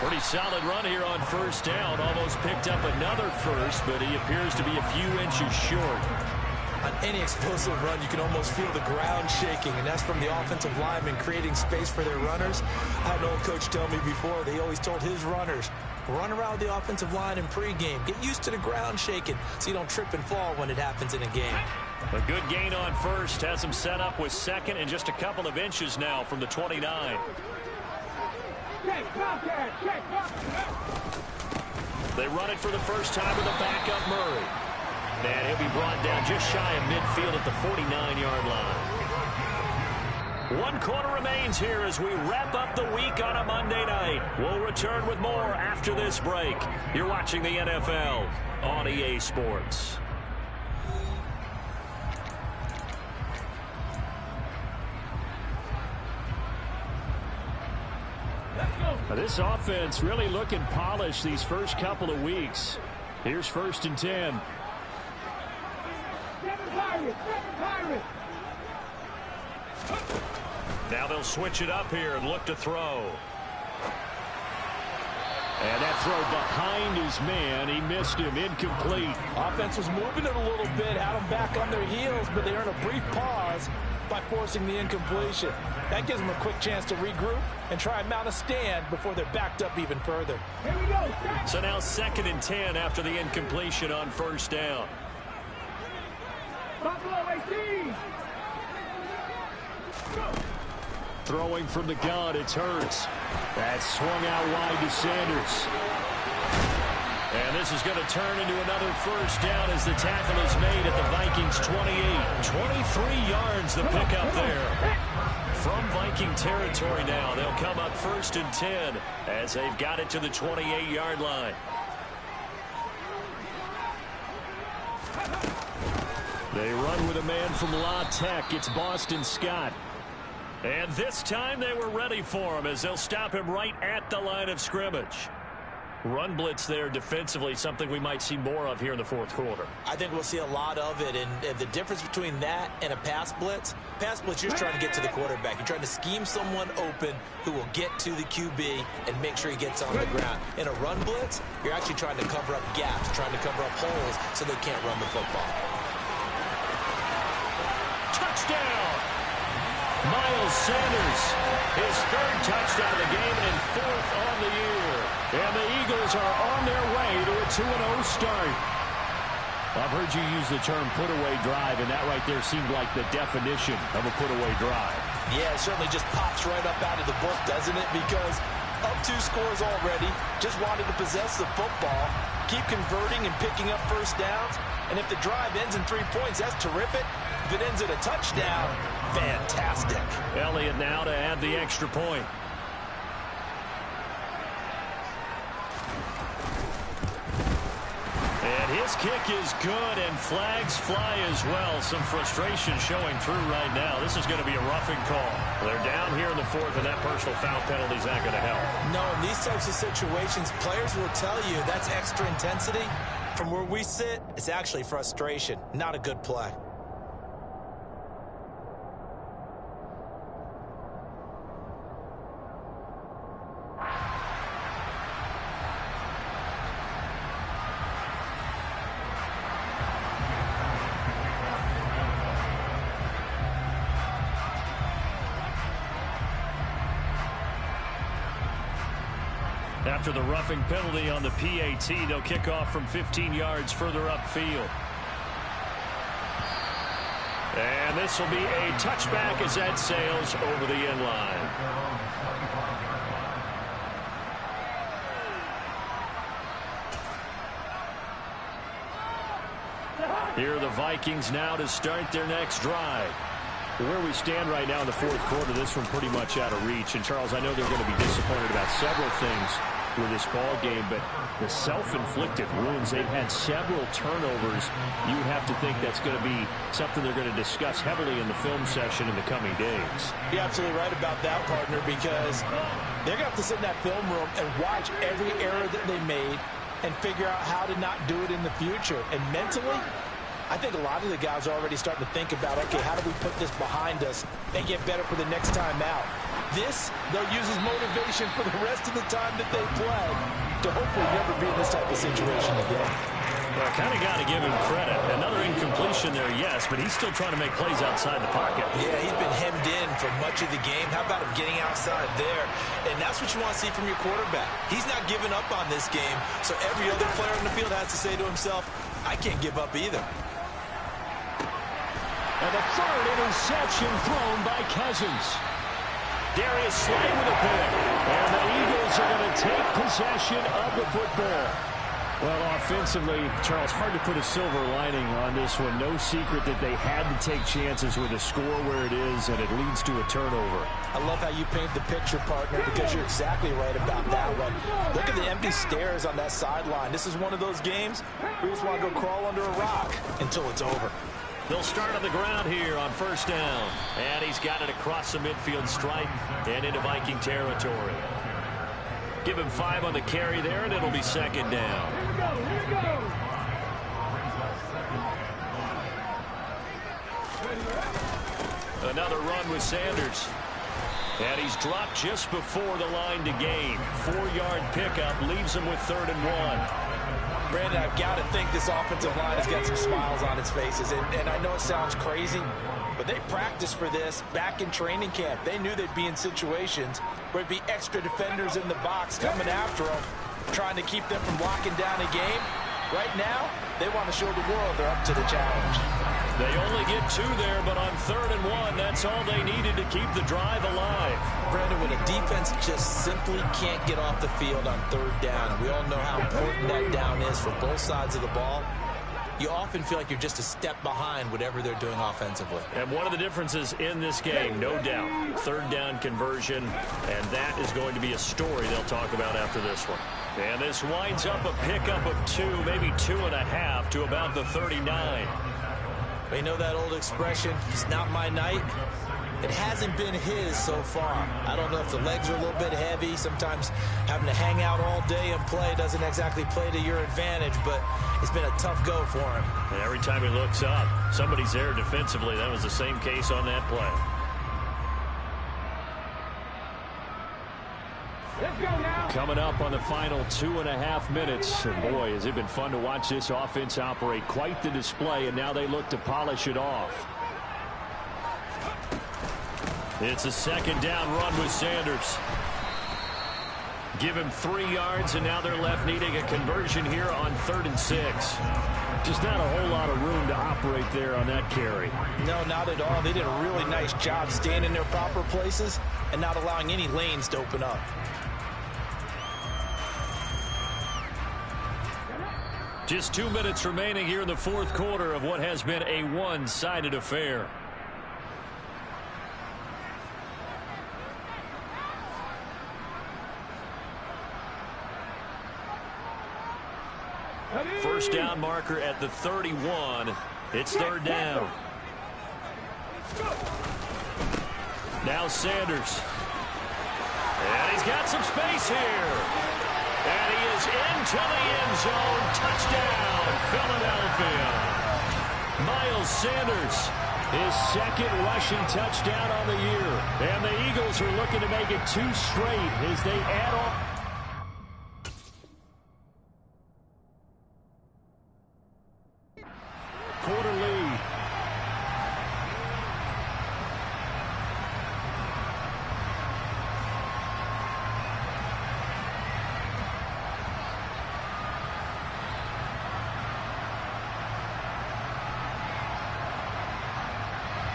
Pretty solid run here on 1st down. Almost picked up another first, but he appears to be a few inches short. On any explosive run, you can almost feel the ground shaking, and that's from the offensive linemen creating space for their runners. I had an old coach tell me before, they always told his runners, run around the offensive line in pregame. Get used to the ground shaking so you don't trip and fall when it happens in a game. A good gain on first has him set up with second and just a couple of inches now from the 29. They run it for the first time with a backup Murray. And he'll be brought down just shy of midfield at the 49-yard line. 1 quarter remains here as we wrap up the week on a Monday night. We'll return with more after this break. You're watching the NFL on EA Sports. This offense really looking polished these first couple of weeks. Here's 1st and 10. Now they'll switch it up here and look to throw. And that throw behind his man. He missed him. Incomplete. Offense was moving it a little bit, had them back on their heels, but they earned a brief pause by forcing the incompletion. That gives them a quick chance to regroup and try and mount a stand before they're backed up even further. Here we go. So now 2nd and 10 after the incompletion on 1st down. Buffalo 18. Throwing from the gun, it's Hurts. That swung out wide to Sanders. And this is going to turn into another 1st down as the tackle is made at the Vikings 28. 23 yards the pickup there. From Viking territory now, they'll come up 1st and 10 as they've got it to the 28-yard line. They run with a man from La Tech. It's Boston Scott. And this time they were ready for him as they'll stop him right at the line of scrimmage. Run blitz there defensively, something we might see more of here in the 4th quarter. I think we'll see a lot of it, and the difference between that and a pass blitz, you're trying to get to the quarterback. You're trying to scheme someone open who will get to the QB and make sure he gets on the ground. In a run blitz, you're actually trying to cover up gaps, trying to cover up holes so they can't run the football. Touchdown! Miles Sanders, his 3rd touchdown of the game and 4th on the year. And the Eagles are on their way to a 2-0 start. I've heard you use the term put-away drive, and that right there seemed like the definition of a put-away drive. Yeah, it certainly just pops right up out of the book, doesn't it? Because up 2 scores already, just wanted to possess the football, keep converting and picking up 1st downs. And if the drive ends in 3 points, that's terrific. If it ends in a touchdown, fantastic. Elliott now to add the extra point. And his kick is good, and flags fly as well. Some frustration showing through right now. This is going to be a roughing call. They're down here in the 4th, and that personal foul penalty is not going to help. No, in these types of situations, players will tell you that's extra intensity. From where we sit, it's actually frustration, not a good play. After the roughing penalty on the PAT, they'll kick off from 15 yards further upfield. And this will be a touchback as that sails over the end line. Here are the Vikings now to start their next drive. Where we stand right now in the 4th quarter, this one pretty much out of reach. And, Charles, I know they're going to be disappointed about several things with this ball game, but the self-inflicted wounds, they've had several turnovers. You would have to think that's going to be something they're going to discuss heavily in the film session in the coming days. You're absolutely right about that, partner, because they're going to have to sit in that film room and watch every error that they made and figure out how to not do it in the future. And mentally, I think a lot of the guys are already starting to think about, okay, how do we put this behind us and get better for the next time out? This, they'll use as motivation for the rest of the time that they play to hopefully never be in this type of situation again. Well, kind of got to give him credit. Another incompletion there, yes, but he's still trying to make plays outside the pocket. Yeah, he's been hemmed in for much of the game. How about him getting outside there? And that's what you want to see from your quarterback. He's not giving up on this game, so every other player on the field has to say to himself, I can't give up either. And the third interception thrown by Cousins. Darius Slay with a pick. And the Eagles are going to take possession of the football. Well, offensively, Charles, hard to put a silver lining on this one. No secret that they had to take chances with a score where it is, and it leads to a turnover. I love how you paint the picture, partner, because you're exactly right about that one. Look at the empty stares on that sideline. This is one of those games where you just want to go crawl under a rock until it's over. They'll start on the ground here on first down. And he's got it across the midfield stripe and into Viking territory. Give him 5 on the carry there, and it'll be second down. Here we go. Another run with Sanders. And he's dropped just before the line to gain. 4-yard pickup leaves him with 3rd and 1. Brandon, I've got to think this offensive line has got some smiles on its faces. And I know it sounds crazy, but they practiced for this back in training camp. They knew they'd be in situations where it'd be extra defenders in the box coming after them, trying to keep them from locking down a game. Right now, they want to show the world they're up to the challenge. They only get 2 there, but on 3rd and 1, that's all they needed to keep the drive alive. Brandon, when a defense just simply can't get off the field on 3rd down, and we all know how important that down is for both sides of the ball, you often feel like you're just a step behind whatever they're doing offensively. And one of the differences in this game, no doubt, 3rd down conversion, and that is going to be a story they'll talk about after this one. And this winds up a pickup of 2, maybe 2.5 to about the 39. You know that old expression, it's not my night? It hasn't been his so far. I don't know if the legs are a little bit heavy. Sometimes having to hang out all day and play doesn't exactly play to your advantage, but it's been a tough go for him. And every time he looks up, somebody's there defensively. That was the same case on that play. Let's go now. Coming up on the final 2.5 minutes. And boy, has it been fun to watch this offense operate. Quite the display, and now they look to polish it off. It's a 2nd down run with Sanders. Give him 3 yards, and now they're left needing a conversion here on 3rd and 6. Just not a whole lot of room to operate there on that carry. No, not at all. They did a really nice job staying in their proper places and not allowing any lanes to open up. Just 2 minutes remaining here in the 4th quarter of what has been a one-sided affair. First down marker at the 31. It's 3rd down. Now Sanders. And he's got some space here. And he is into the end zone. Touchdown, Philadelphia. Miles Sanders, his 2nd rushing touchdown on the year. And the Eagles are looking to make it 2 straight as they add on. Quarter lead.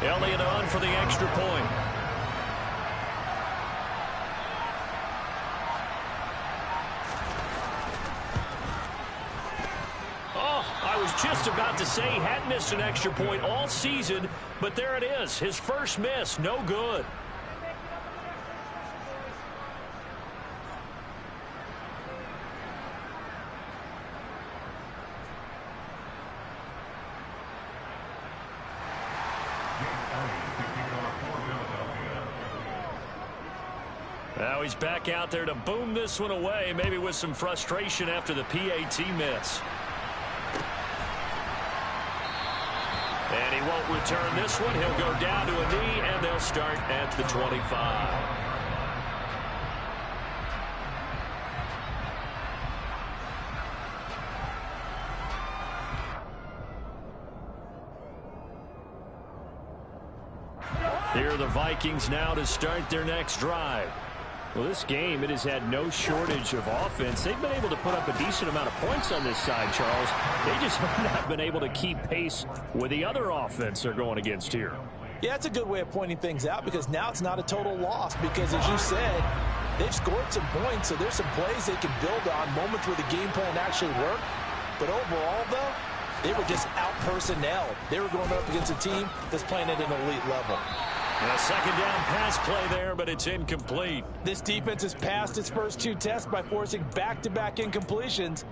Elliott on for the extra point. I was just about to say he hadn't missed an extra point all season, but there it is. His first miss, no good. Now he's back out there to boom this one away, maybe with some frustration after the PAT miss. And he won't return this one. He'll go down to a knee, and they'll start at the 25. Here are the Vikings now to start their next drive. Well, this game, it has had no shortage of offense. They've been able to put up a decent amount of points on this side, Charles. They just have not been able to keep pace with the other offense they're going against here. Yeah, it's a good way of pointing things out because now it's not a total loss because, as you said, they've scored some points, so there's some plays they can build on, moments where the game plan actually worked. But overall, though, they were just out-personnel. They were going up against a team that's playing at an elite level. A second down pass play there, but it's incomplete. This defense has passed its first 2 tests by forcing back-to-back incompletions.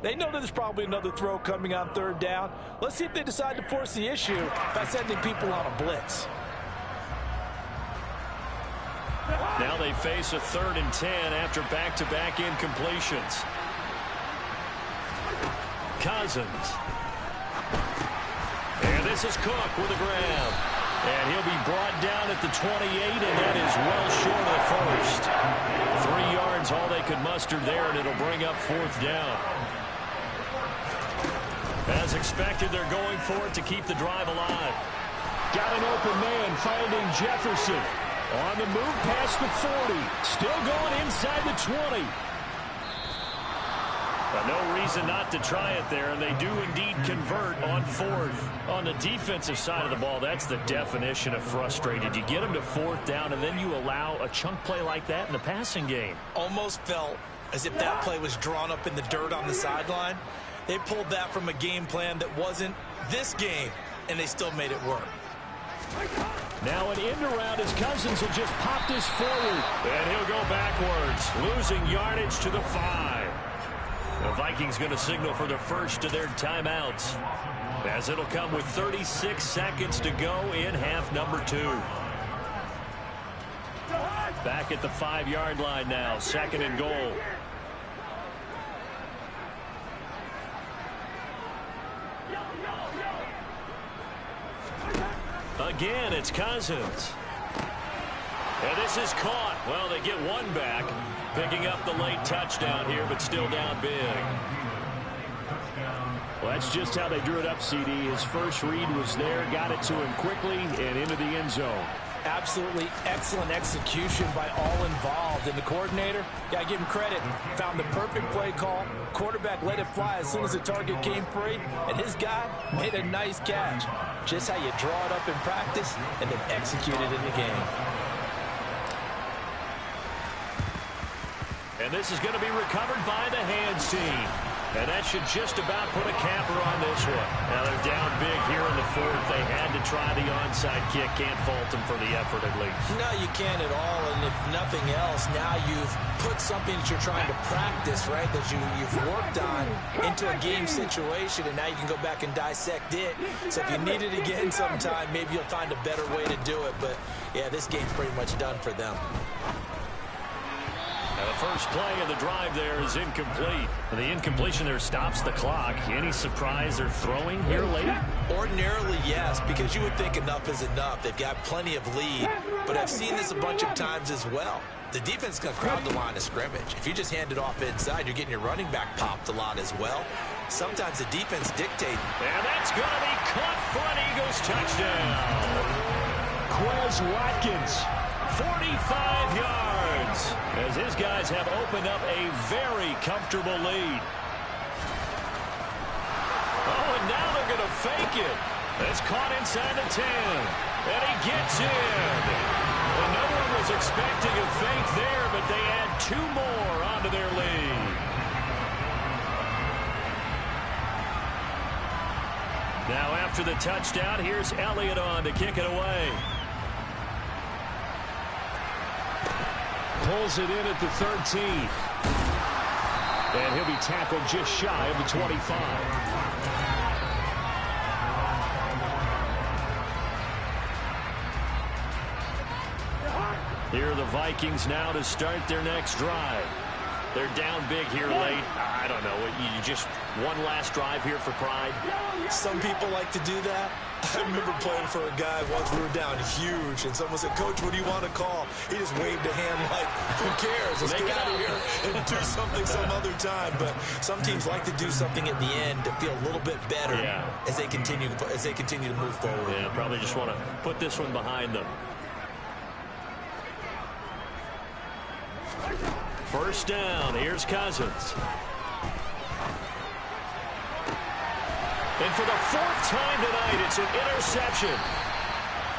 They know that there's probably another throw coming on 3rd down. Let's see if they decide to force the issue by sending people on a blitz. Now they face a 3rd and 10 after back-to-back incompletions. Cousins. And this is Cook with a grab. And he'll be brought down at the 28, and that is well short of the first. 3 yards, all they could muster there, and it'll bring up 4th down. As expected, they're going for it to keep the drive alive. Got an open man finding Jefferson. On the move past the 40. Still going inside the 20. But no reason not to try it there, and they do indeed convert on 4th. On the defensive side of the ball, that's the definition of frustrated. You get them to 4th down, and then you allow a chunk play like that in the passing game. Almost felt as if that play was drawn up in the dirt on the sideline. They pulled that from a game plan that wasn't this game, and they still made it work. Now an end around as Cousins will just pop this forward. And he'll go backwards, losing yardage to the 5. The Vikings going to signal for the first of their timeouts, as it'll come with 36 seconds to go in half number 2. Back at the 5-yard line now, 2nd and goal. Again, it's Cousins. And this is caught. Well, they get one back, picking up the late touchdown here, but still down big. Well, that's just how they drew it up, CD. His first read was there, got it to him quickly, and into the end zone. Absolutely excellent execution by all involved. And the coordinator, got to give him credit, found the perfect play call. Quarterback let it fly as soon as the target came free, and his guy made a nice catch. Just how you draw it up in practice and then execute it in the game. And this is going to be recovered by the hands team. And that should just about put a capper on this one. Now they're down big here in the 4th. They had to try the onside kick. Can't fault them for the effort at least. No, you can't at all. And if nothing else, now you've put something that you're trying to practice, right, that you've worked on into a game situation, and now you can go back and dissect it. So if you need it again sometime, maybe you'll find a better way to do it. But, yeah, this game's pretty much done for them. Now the first play of the drive there is incomplete. The incompletion there stops the clock. Any surprise they're throwing here late? Ordinarily, yes, because you would think enough is enough. They've got plenty of lead, but I've seen this a bunch of times as well. The defense is going to crowd the line of scrimmage. If you just hand it off inside, you're getting your running back popped a lot as well. Sometimes the defense dictates. And that's going to be caught for an Eagles touchdown. Quez Watkins, 45 yards, as his guys have opened up a very comfortable lead. Oh, and now they're going to fake it. It's caught inside the 10, and he gets in. Well, no one was expecting a fake there, but they add 2 more onto their lead. Now after the touchdown, here's Elliott on to kick it away. pulls it in at the 13. And he'll be tackled just shy of the 25. Here are the Vikings now to start their next drive. They're down big here late. I don't know. You just one last drive here for pride? Some people like to do that. I remember playing for a guy once. We were down huge, and someone said, "Coach, what do you want to call?" He just waved a hand like, "Who cares? Let's get out of here and do something some other time." But some teams like to do something at the end to feel a little bit better as they continue to move forward. Yeah, probably just want to put this one behind them. First down. Here's Cousins. And for the fourth time tonight, it's an interception.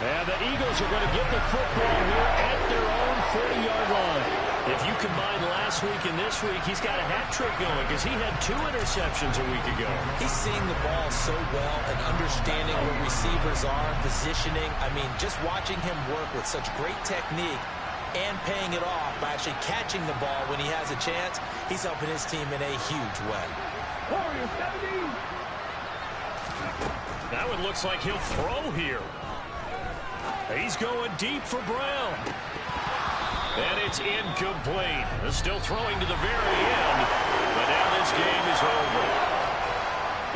And the Eagles are going to get the football here at their own 40-yard line. If you combine last week and this week, he's got a hat trick going because he had 2 interceptions a week ago. He's seeing the ball so well and understanding where receivers are, positioning. I mean, just watching him work with such great technique and paying it off by actually catching the ball when he has a chance, he's helping his team in a huge way. That one looks like he'll throw here. He's going deep for Brown. And it's incomplete. Still throwing to the very end. But now this game is over.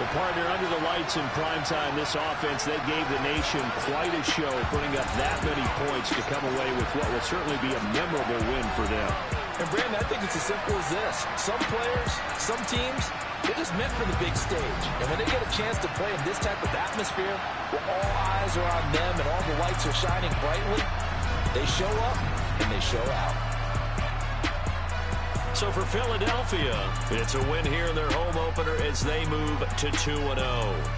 Well, partner, under the lights in primetime, this offense, they gave the nation quite a show, putting up that many points to come away with what will certainly be a memorable win for them. And, Brandon, I think it's as simple as this. Some players, some teams, they're just meant for the big stage. And when they get a chance to play in this type of atmosphere, where all eyes are on them and all the lights are shining brightly, they show up and they show out. So for Philadelphia, it's a win here in their home opener as they move to 2-0.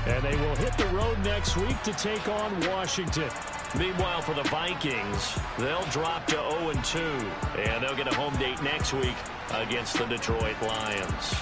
And they will hit the road next week to take on Washington. Meanwhile, for the Vikings, they'll drop to 0-2. And they'll get a home date next week against the Detroit Lions.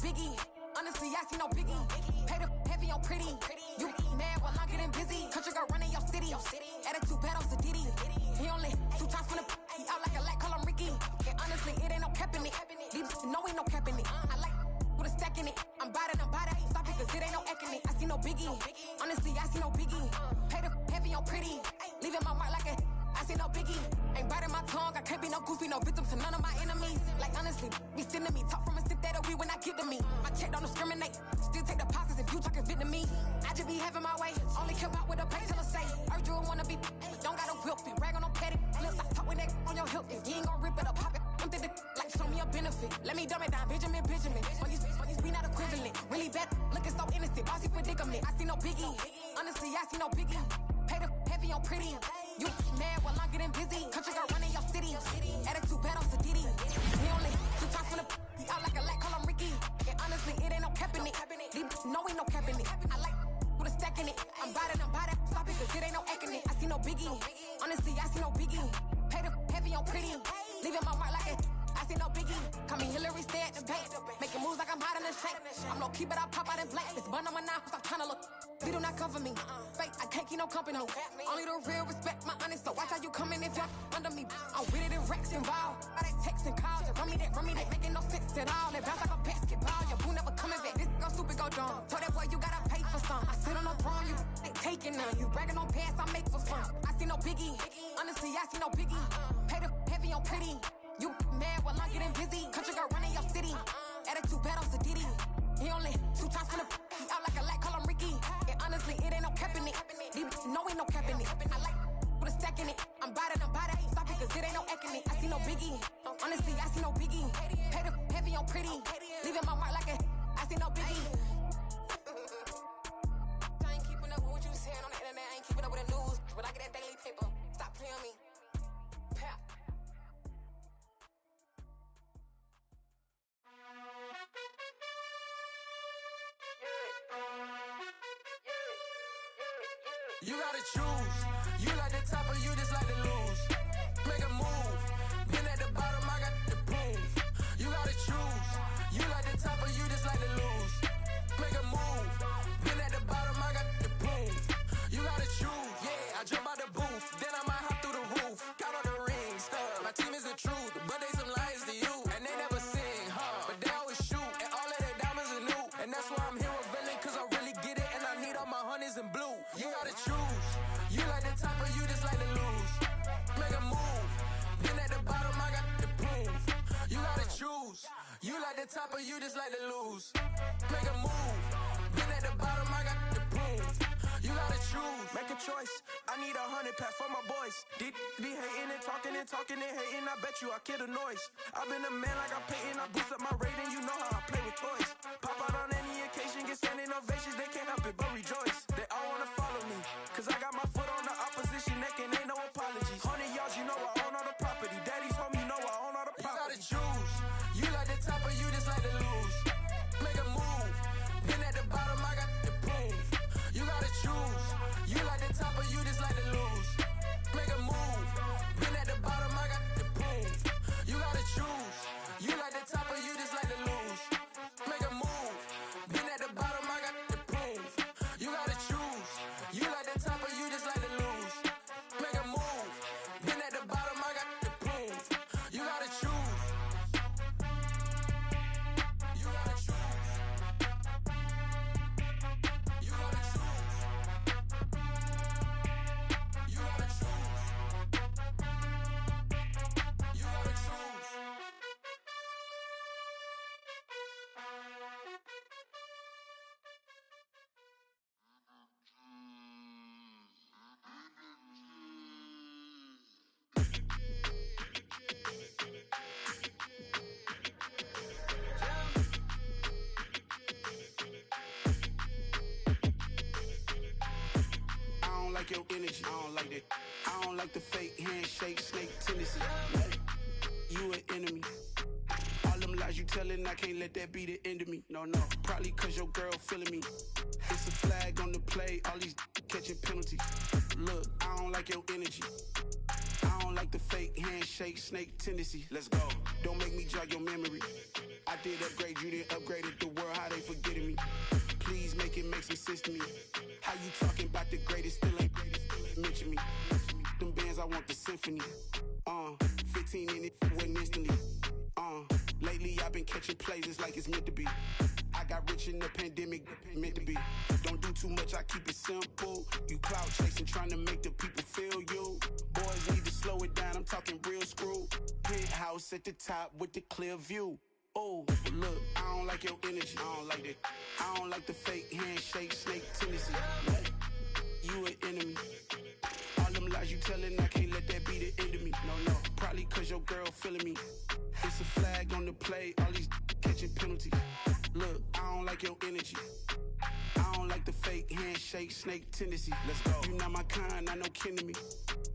Biggie. Honestly, I see no biggie. Pay the heavy on pretty. You mad while I'm getting busy. Country girl running your city. Attitude bad on Sadidi. He only 2 times from the he out like a light, call him Ricky. And honestly, it ain't no cap in it. These know ain't no cap in it. I like with a stack in it. I'm bad. Stop it, cause it ain't no eck in it. I see no biggie. Honestly, I see no biggie. Pay the heavy on pretty. Leaving my mark like a I see no biggie. Ain't biting my tongue, I can't be no goofy, no victim to none of my enemies. Like honestly, be sending me talk from a sip that we when I get to me. My check don't discriminate, still take deposits if you talking Vietnamese. I just be having my way, only care about what the pay teller say. Urge you wanna be, don't gotta whip it, rag on no petty. Let's stop talking that on your hip, if you ain't gon' rip it up, pop it. I'm thinking like show me a benefit. Let me dumb it down, Benjamin. We not equivalent, really bad, looking so innocent. Bossy predicament, I see no biggie. Honestly, I see no biggie. Pay the heavy on pretty. You mad while I'm getting busy. Country girl running your city. Attitude bad on Sadidi. He only 2 times from the he out like a lack, call him Ricky. And honestly, it ain't no cap in it. No, ain't no cap in it. I like with a stack in it. I'm by that. Stop it, cause it ain't no acting it. I see no biggie. Honestly, I see no biggie. Pay the heavy on pretty. Leaving my mark like it. I see no biggie. Call me Hillary, stay at the bank. Making moves like I'm hot in the shank. I'm low key, but I pop out in black. This bun on my knife, stop trying to look. They do not cover me. Fake, I can't keep no company. Only the real respect my honest. So watch how you coming if you're under me. I'm with it in Rex involved. I they text and call. Just run me that. Making no sense at all. They bounce like a basketball. Your boo never coming back. This go stupid, go dumb. Told that boy you gotta pay for some. I sit on no throne, you ain't taking none. You bragging on past, I make for fun. I see no biggie. Honestly, I see no biggie. Pay the heavy on pretty. You mad while I'm getting busy. Country girl running your city. Attitude bad on Sadidi. He only 2 times from the he out like a lack, call him Ricky. And honestly, it ain't no cap in it. No, ain't no cap in it. I like with a stack in it. I'm by that. Stop it, cause it ain't no acting it. I see no biggie. Honestly, I see no biggie. Pay the heavy on pretty. Leaving my mark like a I see no biggie. I ain't keeping up with what you saying on the internet. I ain't keeping up with the news. But I get that daily paper. Stop playing on me. Pap. You gotta choose. You like the top or you just like to lose. Make a move. Been at the bottom, I got the proof. You gotta choose. You like the top or you just like to lose. Make a move. Been at the bottom, I got the proof. You gotta choose. Yeah, I jump out the booth. Then I might hop through the roof. Got all the rings, stuff. My team is the truth, but they some liars to you. And they never sing, but they always shoot. And all of their diamonds are new. And that's why I'm here with villain, cause I really get it. And I need all my honeys in blue. You gotta choose. You like the top or you just like to lose. Make a move. Been at the bottom, I got the proof. You gotta choose. You like the top or you just like to lose. Make a move. Been at the bottom, I got the proof. You gotta choose. Make a choice. I need 100 pack for my boys. Be hating and talking and hating. I bet you I kill the noise. I've been a man like I'm Peyton. I boost up my rating. You know how I play with toys. Pop out on any occasion, get standing ovations. They can't help it but rejoice. They all wanna follow me, cause I got my foot on the opposition neck and ain't no apologies. 100 yards, you know I own all the property. Daddy's home, you know I own all the property. You gotta choose. You like the top or you just like to lose. Make a move. Been at the bottom, I got the proof. You gotta choose. You like the top or you just like to lose. Make a move. Been at the bottom, I got the proof. You gotta choose. You like the top or you just like to lose. Make a move. Been at the bottom, I got the proof. You gotta choose. You like the top or you just like to lose. Make a move. Been at the bottom, I got the proof. You gotta choose. You gotta choose. You gotta choose. You gotta choose. You gotta choose. I don't like your energy. I don't like that. I don't like the fake handshake, snake tendency. You an enemy. All them lies you telling, I can't let that be the end of me. No, probably cause your girl feeling me. It's a flag on the play, all these catching penalties. Look, I don't like your energy. I don't like the fake handshake, snake tendency. Let's go. Don't make me jog your memory. I did upgrade, you didn't upgrade it. The world, how they forgetting me. Please make it make some sense to me. How you talking about the greatest, still ain't mention me. Them bands, I want the symphony. 15 in it, wasn't instantly. Lately I've been catching plays, it's like it's meant to be. I got rich in the pandemic, meant to be. Don't do too much, I keep it simple. You clout chasing, trying to make the people feel you. Boys need to I'm talking real screw. Penthouse at the top with the clear view. Oh, look, I don't like your energy. I don't like that. I don't like the fake handshake, snake tendency. What? You an enemy. All them lies you telling, I can't let that be the end of me. No, probably cause your girl feeling me. It's a flag on the play, all these catching penalties. Look, I don't like your energy. I don't like the fake handshake, snake tendency. Let's go. You not my kind, I know kin to me.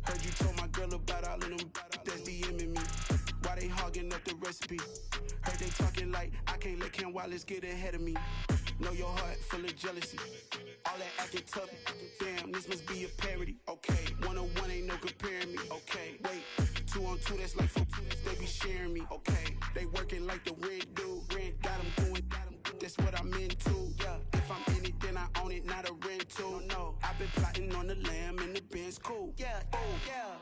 Heard you told my girl about all of them that's DMing me. Why they hogging up the recipe? Heard they talking like I can't let Ken Wallace get ahead of me. Know your heart full of jealousy. All that acting tough, damn, this must be a parody. Okay, 1-on-1 ain't no comparing me. Okay, wait, 2-on-2, that's like 4, they be sharing me. Okay, they working like the rent dude. Rent got them going, that's what I'm into. Yeah, if I'm in it, then I own it, not a rental. No, I've been plotting on the lamb and the Benz cool. Yeah, oh, yeah.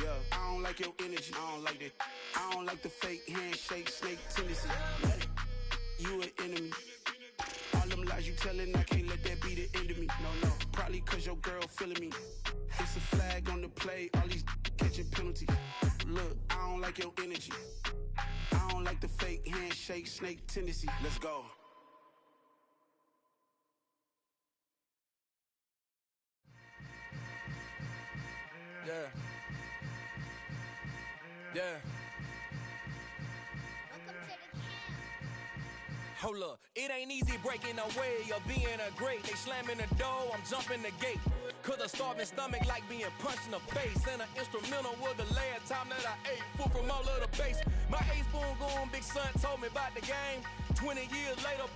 Yeah, I don't like your energy. I don't like that. I don't like the fake handshake, snake tendency. What? You an enemy. All them lies you telling, I can't let that be the end of me. No, probably cause your girl feeling me. It's a flag on the play, all these catching penalties. Look, I don't like your energy. I don't like the fake handshake, snake tendency. Let's go. Yeah. Yeah. Hold up, it ain't easy breaking away or being a great. They slamming the door, I'm jumping the gate. Cause a starving stomach like being punched in the face. And an instrumental was the last time that I ate. Food from all of the bass. My ace spoon going, big son told me about the game. 20 years later,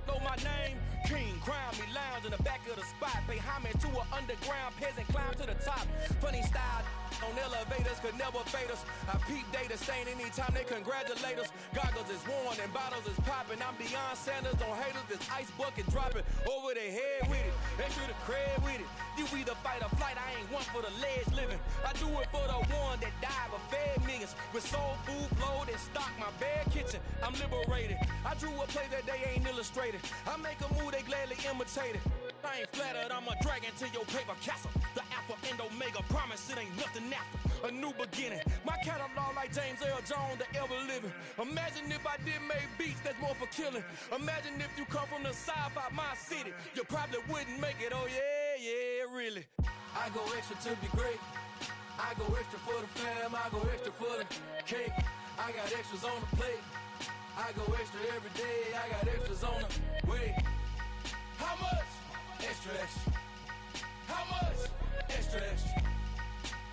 know my name. King, crown me, lounge in the back of the spot. Pay homage to an underground peasant, climb to the top. Funny style on elevators could never fade us. I peep data stain anytime they congratulate us. Goggles is worn and bottles is popping. I'm Deion Sanders on haters, this ice bucket dropping over their head with it. They should have cred with it. You either fight or flight, I ain't one for the ledge living. I do it for the one that died but fed millions. With soul food flowed and stocked my bad kitchen. I'm liberated. I drew a play that they ain't illustrated. I make a move, they gladly imitate it. I ain't flattered, I'm a dragon to your paper castle. The alpha and omega, promise it ain't nothing after. A new beginning. My catalog like James Earl Jones, the ever living. Imagine if I did make beats, that's more for killing. Imagine if you come from the south out my city. You probably wouldn't make it, oh yeah, really. I go extra to be great. I go extra for the fam, I go extra for the cake. I got extras on the plate. I go extra every day, I got extras on the way. How much? Extra, extra. How much? Extra, extra.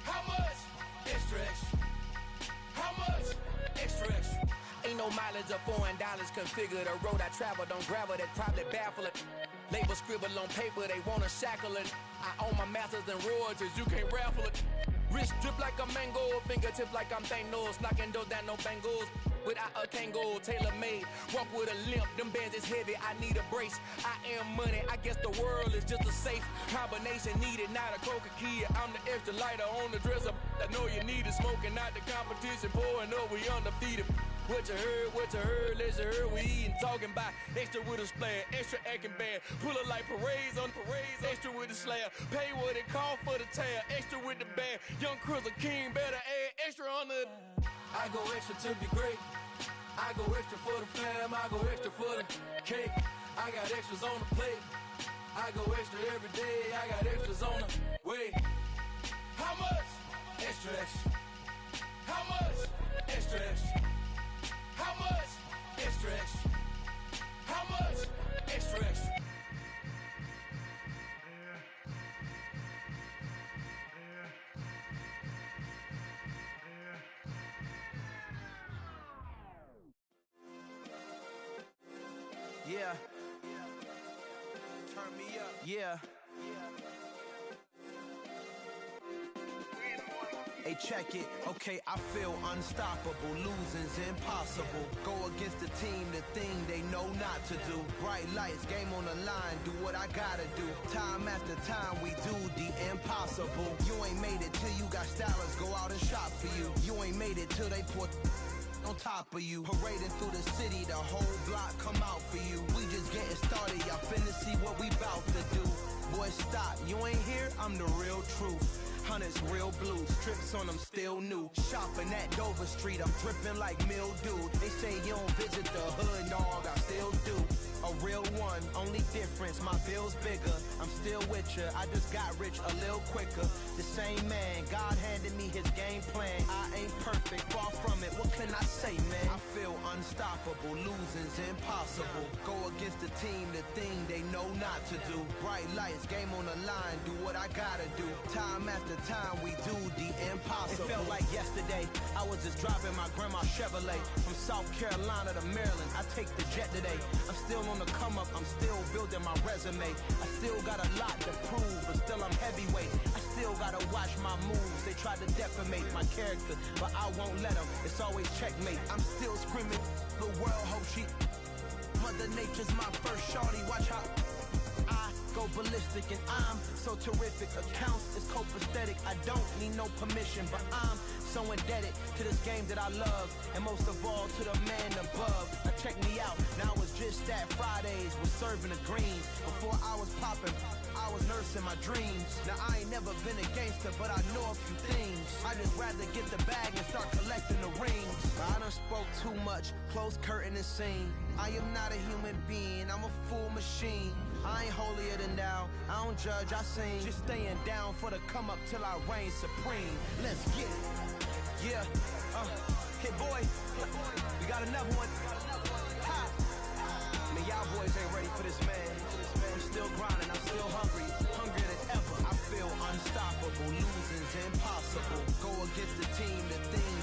How much? Extra, extra. How much? Extra, extra. Ain't no mileage of $4 configure the road I travel. Don't gravel, that probably baffle it. Label scribble on paper, they wanna shackle it. I own my masters and royalties, you can't raffle it. Wrist drip like a mango, fingertips like I'm Thanos. Knocking doors down, no bangles. Without a Kango, tailor-made. Walk with a limp, them bands is heavy, I need a brace. I am money, I guess the world is just a safe combination needed, not a coca key. I'm the extra lighter on the dresser. I know you need it, smoking out the competition, pouring up, we undefeated. What you heard, let's heard, we eatin', talking about extra with a splash, extra acting bad, pull it like parades on parades, extra with the slab, pay what it cost for the tab, extra with the bag, young Chris a king, better add extra on the. I go extra to be great, I go extra for the fam, I go extra for the cake, I got extras on the plate, I go extra every day, I got extras on the way. How much? Extra, extra. How much? Extra, extra. How much? Extra, extra. How much? Extra, extra. Yeah. Turn me up. Yeah. Hey, check it. Okay, I feel unstoppable. Losing's impossible. Go against the team, the thing they know not to do. Bright lights, game on the line. Do what I gotta do. Time after time, we do the impossible. You ain't made it till you got stylers go out and shop for you. You ain't made it till they put on top of you. Parading through the city, the whole block come out for you. We just getting started, y'all finna see what we bout to do. Boy, stop, you ain't here, I'm the real truth. Hunters real blue, strips on them still new. Shopping at Dover Street, I'm dripping like mildew. They say you don't visit the hood, dog, I still do. A real one, only difference, my bill's bigger. I'm still with ya, I just got rich a little quicker. The same man, God handed me his game plan. I ain't perfect, far from it, what can I say, man? I feel unstoppable, losing's impossible. Go against the team, the thing they know not to do. Bright lights, game on the line, do what I gotta do. Time after time, we do the impossible. It felt like yesterday, I was just driving my grandma's Chevrolet. From South Carolina to Maryland, I take the jet today. I'm still on the come up, I'm still building my resume. I still got a lot to prove, but still I'm heavyweight. I still gotta watch my moves. They try to defamate my character, but I won't let them. It's always checkmate. I'm still screaming, the world hope she. Mother Nature's my first shorty, watch how I go ballistic and I'm so terrific. Accounts is copacetic, I don't need no permission, but I'm so indebted to this game that I love, and most of all to the man above. Now check me out, now it's just that Fridays was serving the greens. Before I was popping, I was nursing my dreams. Now I ain't never been a gangster, but I know a few things. I just rather get the bag and start collecting the rings. I done spoke too much, close curtain and scene. I am not a human being, I'm a full machine. I ain't holier than thou, I don't judge, I sing. Just staying down for the come up till I reign supreme. Let's get it. Yeah, hey boy, we got another one. Ha! Man, y'all boys ain't ready for this, man. I'm still grinding, I'm still hungry, hungrier than ever. I feel unstoppable, losing's impossible. Go against the team, the thing